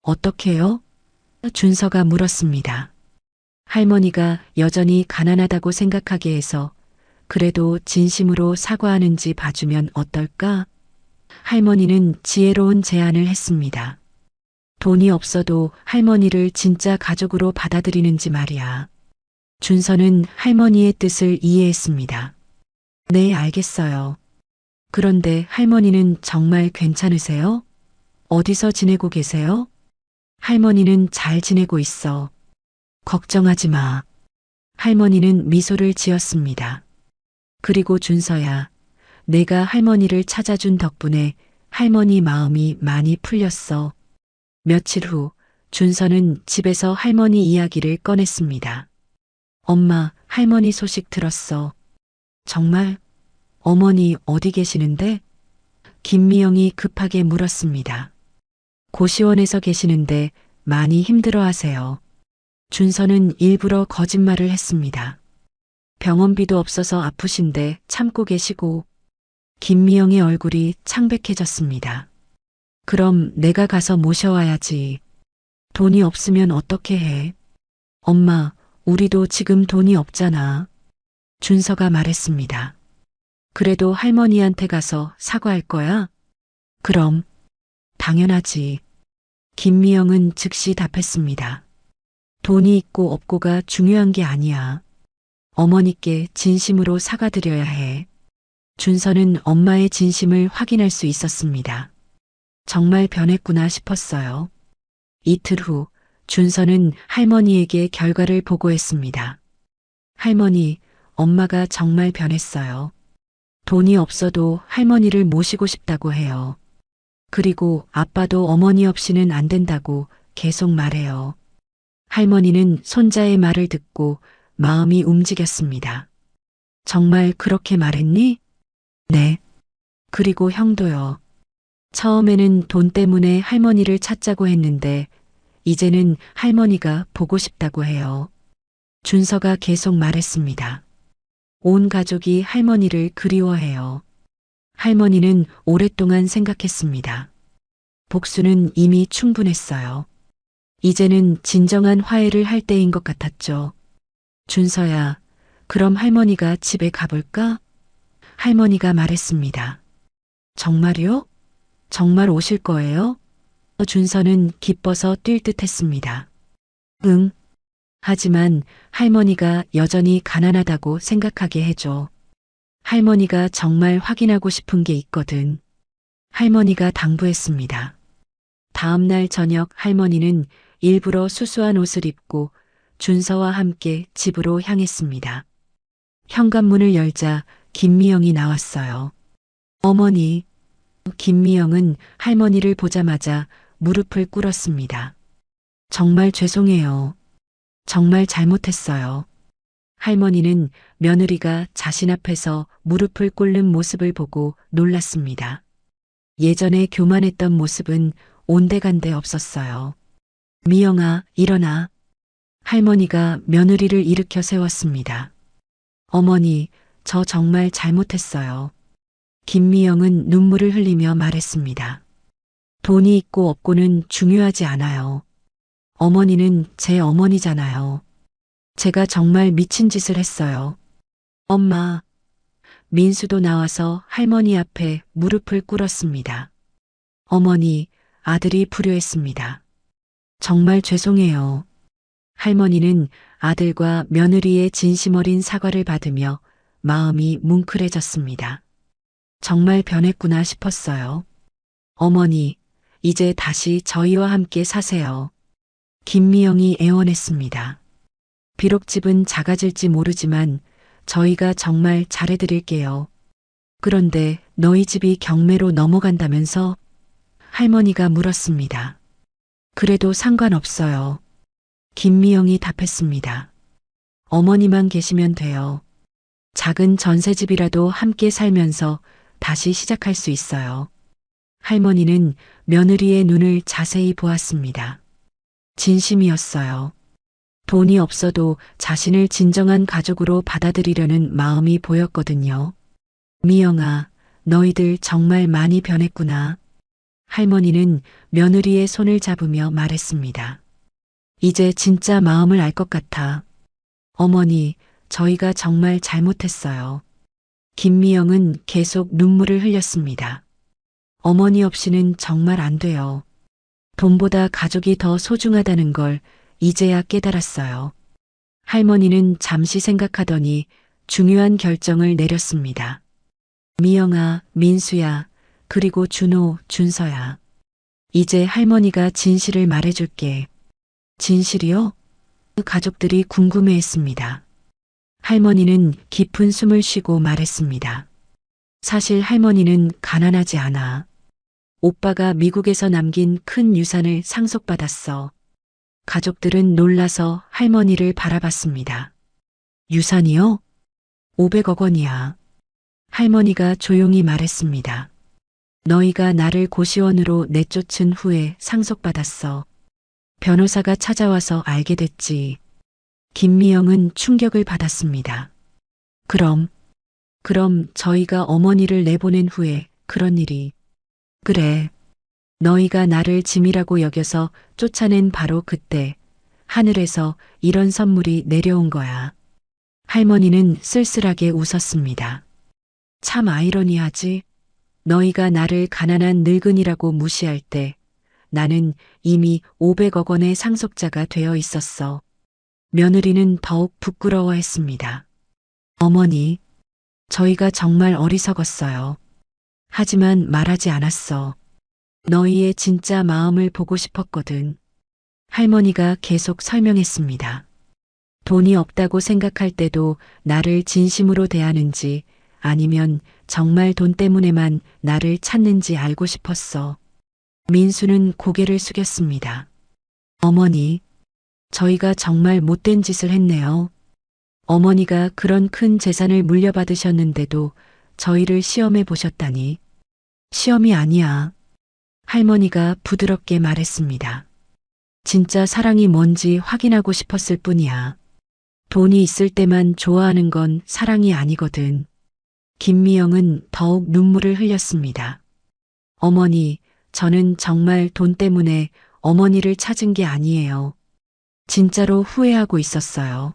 어떻게요? 준서가 물었습니다. 할머니가 여전히 가난하다고 생각하게 해서 그래도 진심으로 사과하는지 봐주면 어떨까? 할머니는 지혜로운 제안을 했습니다. 돈이 없어도 할머니를 진짜 가족으로 받아들이는지 말이야. 준서는 할머니의 뜻을 이해했습니다. 네, 알겠어요. 그런데 할머니는 정말 괜찮으세요? 어디서 지내고 계세요? 할머니는 잘 지내고 있어. 걱정하지 마. 할머니는 미소를 지었습니다. 그리고 준서야, 내가 할머니를 찾아준 덕분에 할머니 마음이 많이 풀렸어. 며칠 후 준서는 집에서 할머니 이야기를 꺼냈습니다. 엄마, 할머니 소식 들었어. 정말? 어머니 어디 계시는데? 김미영이 급하게 물었습니다. 고시원에서 계시는데 많이 힘들어 하세요. 준서는 일부러 거짓말을 했습니다. 병원비도 없어서 아프신데 참고 계시고. 김미영의 얼굴이 창백해졌습니다. 그럼 내가 가서 모셔와야지. 돈이 없으면 어떻게 해? 엄마, 우리도 지금 돈이 없잖아. 준서가 말했습니다. 그래도 할머니한테 가서 사과할 거야? 그럼, 당연하지. 김미영은 즉시 답했습니다. 돈이 있고 없고가 중요한 게 아니야. 어머니께 진심으로 사과드려야 해. 준서는 엄마의 진심을 확인할 수 있었습니다. 정말 변했구나 싶었어요. 이틀 후 준서는 할머니에게 결과를 보고했습니다. 할머니, 엄마가 정말 변했어요. 돈이 없어도 할머니를 모시고 싶다고 해요. 그리고 아빠도 어머니 없이는 안 된다고 계속 말해요. 할머니는 손자의 말을 듣고 마음이 움직였습니다. 정말 그렇게 말했니? 네. 그리고 형도요. 처음에는 돈 때문에 할머니를 찾자고 했는데 이제는 할머니가 보고 싶다고 해요. 준서가 계속 말했습니다. 온 가족이 할머니를 그리워해요. 할머니는 오랫동안 생각했습니다. 복수는 이미 충분했어요. 이제는 진정한 화해를 할 때인 것 같았죠. 준서야, 그럼 할머니가 집에 가볼까? 할머니가 말했습니다. 정말요? 정말 오실 거예요? 준서는 기뻐서 뛸 듯 했습니다. 응. 하지만 할머니가 여전히 가난하다고 생각하게 해줘. 할머니가 정말 확인하고 싶은 게 있거든. 할머니가 당부했습니다. 다음 날 저녁 할머니는 일부러 수수한 옷을 입고 준서와 함께 집으로 향했습니다. 현관문을 열자 김미영이 나왔어요. 어머니, 김미영은 할머니를 보자마자 무릎을 꿇었습니다. 정말 죄송해요. 정말 잘못했어요. 할머니는 며느리가 자신 앞에서 무릎을 꿇는 모습을 보고 놀랐습니다. 예전에 교만했던 모습은 온데간데 없었어요. 미영아, 일어나. 할머니가 며느리를 일으켜 세웠습니다. 어머니, 저 정말 잘못했어요. 김미영은 눈물을 흘리며 말했습니다. 돈이 있고 없고는 중요하지 않아요. 어머니는 제 어머니잖아요. 제가 정말 미친 짓을 했어요. 엄마, 민수도 나와서 할머니 앞에 무릎을 꿇었습니다. 어머니, 아들이 불효했습니다. 정말 죄송해요. 할머니는 아들과 며느리의 진심 어린 사과를 받으며 마음이 뭉클해졌습니다. 정말 변했구나 싶었어요. 어머니, 이제 다시 저희와 함께 사세요. 김미영이 애원했습니다. 비록 집은 작아질지 모르지만 저희가 정말 잘해드릴게요. 그런데 너희 집이 경매로 넘어간다면서? 할머니가 물었습니다. 그래도 상관없어요. 김미영이 답했습니다. 어머니만 계시면 돼요. 작은 전셋집이라도 함께 살면서 다시 시작할 수 있어요. 할머니는 며느리의 눈을 자세히 보았습니다. 진심이었어요. 돈이 없어도 자신을 진정한 가족으로 받아들이려는 마음이 보였거든요. 미영아, 너희들 정말 많이 변했구나. 할머니는 며느리의 손을 잡으며 말했습니다. 이제 진짜 마음을 알 것 같아. 어머니, 저희가 정말 잘못했어요. 김미영은 계속 눈물을 흘렸습니다. 어머니 없이는 정말 안 돼요. 돈보다 가족이 더 소중하다는 걸 이제야 깨달았어요. 할머니는 잠시 생각하더니 중요한 결정을 내렸습니다. 미영아, 민수야, 그리고 준호, 준서야. 이제 할머니가 진실을 말해줄게. 진실이요? 가족들이 궁금해했습니다. 할머니는 깊은 숨을 쉬고 말했습니다. 사실 할머니는 가난하지 않아. 오빠가 미국에서 남긴 큰 유산을 상속받았어. 가족들은 놀라서 할머니를 바라봤습니다. 유산이요? 500억 원이야. 할머니가 조용히 말했습니다. 너희가 나를 고시원으로 내쫓은 후에 상속받았어. 변호사가 찾아와서 알게 됐지. 김미영은 충격을 받았습니다. 그럼 저희가 어머니를 내보낸 후에 그런 일이. 그래. 너희가 나를 짐이라고 여겨서 쫓아낸 바로 그때 하늘에서 이런 선물이 내려온 거야. 할머니는 쓸쓸하게 웃었습니다. 참 아이러니하지? 너희가 나를 가난한 늙은이라고 무시할 때 나는 이미 500억 원의 상속자가 되어 있었어. 며느리는 더욱 부끄러워했습니다. 어머니, 저희가 정말 어리석었어요. 하지만 말하지 않았어. 너희의 진짜 마음을 보고 싶었거든. 할머니가 계속 설명했습니다. 돈이 없다고 생각할 때도 나를 진심으로 대하는지 아니면 정말 돈 때문에만 나를 찾는지 알고 싶었어. 민수는 고개를 숙였습니다. 어머니, 저희가 정말 못된 짓을 했네요. 어머니가 그런 큰 재산을 물려받으셨는데도 저희를 시험해 보셨다니. 시험이 아니야. 할머니가 부드럽게 말했습니다. 진짜 사랑이 뭔지 확인하고 싶었을 뿐이야. 돈이 있을 때만 좋아하는 건 사랑이 아니거든. 김미영은 더욱 눈물을 흘렸습니다. 어머니, 저는 정말 돈 때문에 어머니를 찾은 게 아니에요. 진짜로 후회하고 있었어요.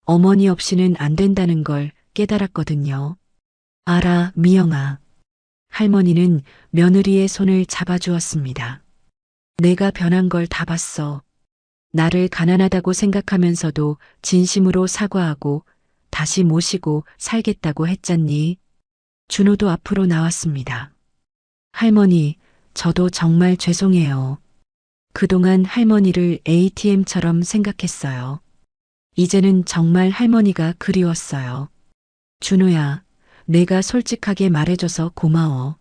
어머니 없이는 안 된다는 걸 깨달았거든요. 알아, 미영아. 할머니는 며느리의 손을 잡아주었습니다. 내가 변한 걸 다 봤어. 나를 가난하다고 생각하면서도 진심으로 사과하고 다시 모시고 살겠다고 했잖니. 준호도 앞으로 나왔습니다. 할머니, 저도 정말 죄송해요. 그동안 할머니를 ATM처럼 생각했어요. 이제는 정말 할머니가 그리웠어요. 준호야, 내가 솔직하게 말해줘서 고마워.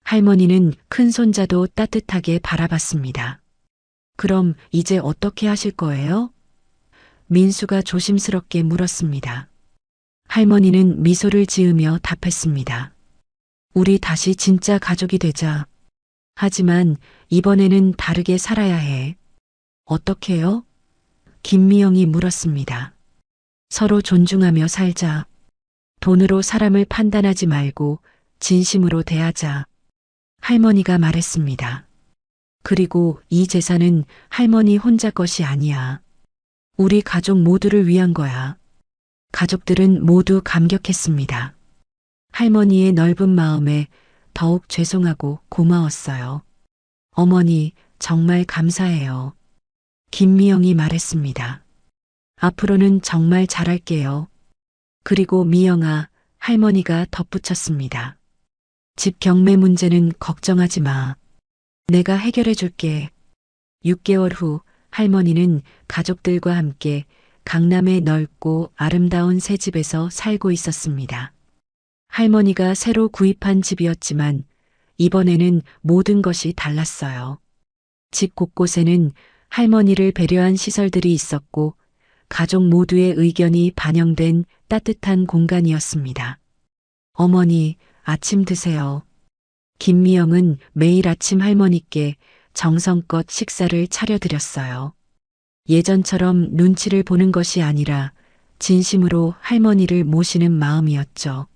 할머니는 큰 손자도 따뜻하게 바라봤습니다. 그럼 이제 어떻게 하실 거예요? 민수가 조심스럽게 물었습니다. 할머니는 미소를 지으며 답했습니다. 우리 다시 진짜 가족이 되자. 하지만 이번에는 다르게 살아야 해. 어떻게요? 김미영이 물었습니다. 서로 존중하며 살자. 돈으로 사람을 판단하지 말고 진심으로 대하자. 할머니가 말했습니다. 그리고 이 재산은 할머니 혼자 것이 아니야. 우리 가족 모두를 위한 거야. 가족들은 모두 감격했습니다. 할머니의 넓은 마음에 더욱 죄송하고 고마웠어요. 어머니, 정말 감사해요. 김미영이 말했습니다. 앞으로는 정말 잘할게요. 그리고 미영아, 할머니가 덧붙였습니다. 집 경매 문제는 걱정하지 마. 내가 해결해 줄게. 6개월 후 할머니는 가족들과 함께 강남의 넓고 아름다운 새 집에서 살고 있었습니다. 할머니가 새로 구입한 집이었지만 이번에는 모든 것이 달랐어요. 집 곳곳에는 할머니를 배려한 시설들이 있었고 가족 모두의 의견이 반영된 따뜻한 공간이었습니다. 어머니, 아침 드세요. 김미영은 매일 아침 할머니께 정성껏 식사를 차려드렸어요. 예전처럼 눈치를 보는 것이 아니라 진심으로 할머니를 모시는 마음이었죠.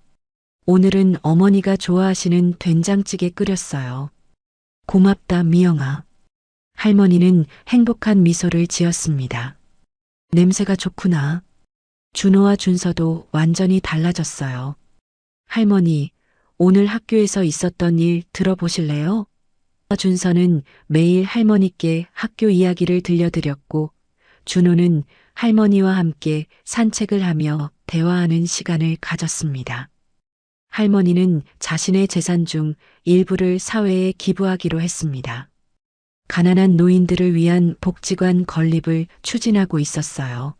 오늘은 어머니가 좋아하시는 된장찌개 끓였어요. 고맙다, 미영아. 할머니는 행복한 미소를 지었습니다. 냄새가 좋구나. 준호와 준서도 완전히 달라졌어요. 할머니, 오늘 학교에서 있었던 일 들어보실래요? 준서는 매일 할머니께 학교 이야기를 들려드렸고, 준호는 할머니와 함께 산책을 하며 대화하는 시간을 가졌습니다. 할머니는 자신의 재산 중 일부를 사회에 기부하기로 했습니다. 가난한 노인들을 위한 복지관 건립을 추진하고 있었어요.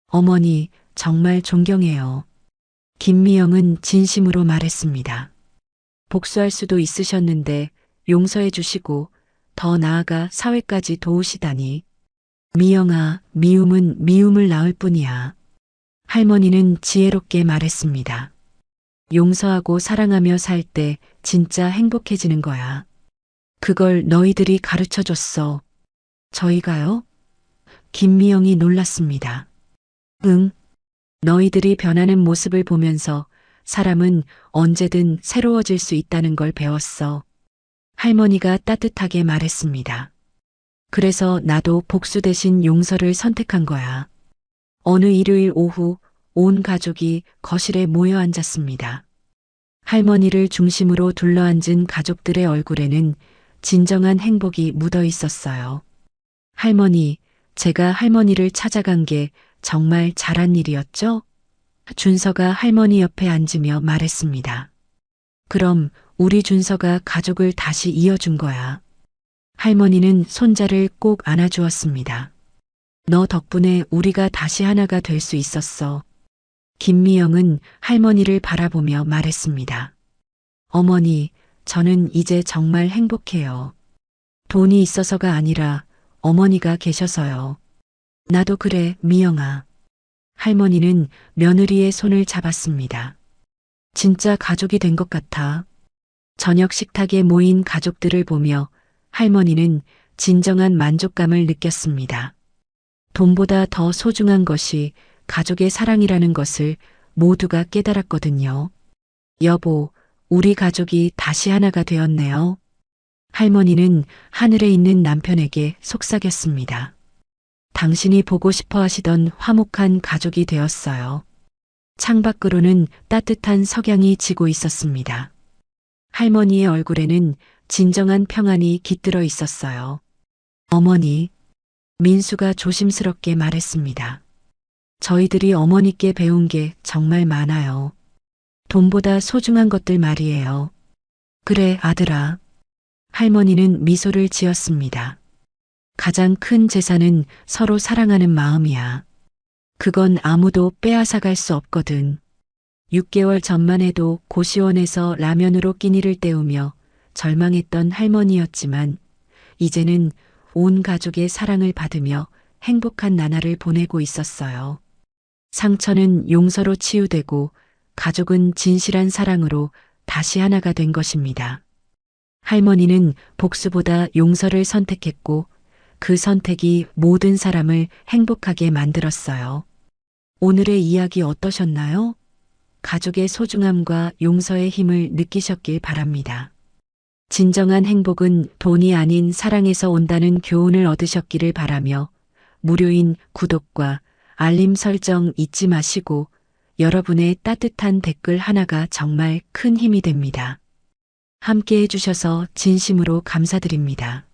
어머니, 정말 존경해요. 김미영은 진심으로 말했습니다. 복수할 수도 있으셨는데 용서해 주시고 더 나아가 사회까지 도우시다니. 미영아, 미움은 미움을 낳을 뿐이야. 할머니는 지혜롭게 말했습니다. 용서하고 사랑하며 살 때 진짜 행복해지는 거야. 그걸 너희들이 가르쳐 줬어. 저희가요? 김미영이 놀랐습니다. 응. 너희들이 변하는 모습을 보면서 사람은 언제든 새로워질 수 있다는 걸 배웠어. 할머니가 따뜻하게 말했습니다. 그래서 나도 복수 대신 용서를 선택한 거야. 어느 일요일 오후 온 가족이 거실에 모여 앉았습니다. 할머니를 중심으로 둘러앉은 가족들의 얼굴에는 진정한 행복이 묻어 있었어요. 할머니, 제가 할머니를 찾아간 게 정말 잘한 일이었죠? 준서가 할머니 옆에 앉으며 말했습니다. 그럼 우리 준서가 가족을 다시 이어준 거야. 할머니는 손자를 꼭 안아주었습니다. 너 덕분에 우리가 다시 하나가 될 수 있었어. 김미영은 할머니를 바라보며 말했습니다. 어머니, 저는 이제 정말 행복해요. 돈이 있어서가 아니라 어머니가 계셔서요. 나도 그래, 미영아. 할머니는 며느리의 손을 잡았습니다. 진짜 가족이 된 것 같아. 저녁 식탁에 모인 가족들을 보며 할머니는 진정한 만족감을 느꼈습니다. 돈보다 더 소중한 것이 가족의 사랑이라는 것을 모두가 깨달았거든요. 여보, 우리 가족이 다시 하나가 되었네요. 할머니는 하늘에 있는 남편에게 속삭였습니다. 당신이 보고 싶어 하시던 화목한 가족이 되었어요. 창밖으로는 따뜻한 석양이 지고 있었습니다. 할머니의 얼굴에는 진정한 평안이 깃들어 있었어요. 어머니, 민수가 조심스럽게 말했습니다. 저희들이 어머니께 배운 게 정말 많아요. 돈보다 소중한 것들 말이에요. 그래, 아들아. 할머니는 미소를 지었습니다. 가장 큰 재산은 서로 사랑하는 마음이야. 그건 아무도 빼앗아갈 수 없거든. 6개월 전만 해도 고시원에서 라면으로 끼니를 때우며 절망했던 할머니였지만 이제는 온 가족의 사랑을 받으며 행복한 나날을 보내고 있었어요. 상처는 용서로 치유되고 가족은 진실한 사랑으로 다시 하나가 된 것입니다. 할머니는 복수보다 용서를 선택했고 그 선택이 모든 사람을 행복하게 만들었어요. 오늘의 이야기 어떠셨나요? 가족의 소중함과 용서의 힘을 느끼셨길 바랍니다. 진정한 행복은 돈이 아닌 사랑에서 온다는 교훈을 얻으셨기를 바라며 무료인 구독과 알림 설정 잊지 마시고 여러분의 따뜻한 댓글 하나가 정말 큰 힘이 됩니다. 함께 해주셔서 진심으로 감사드립니다.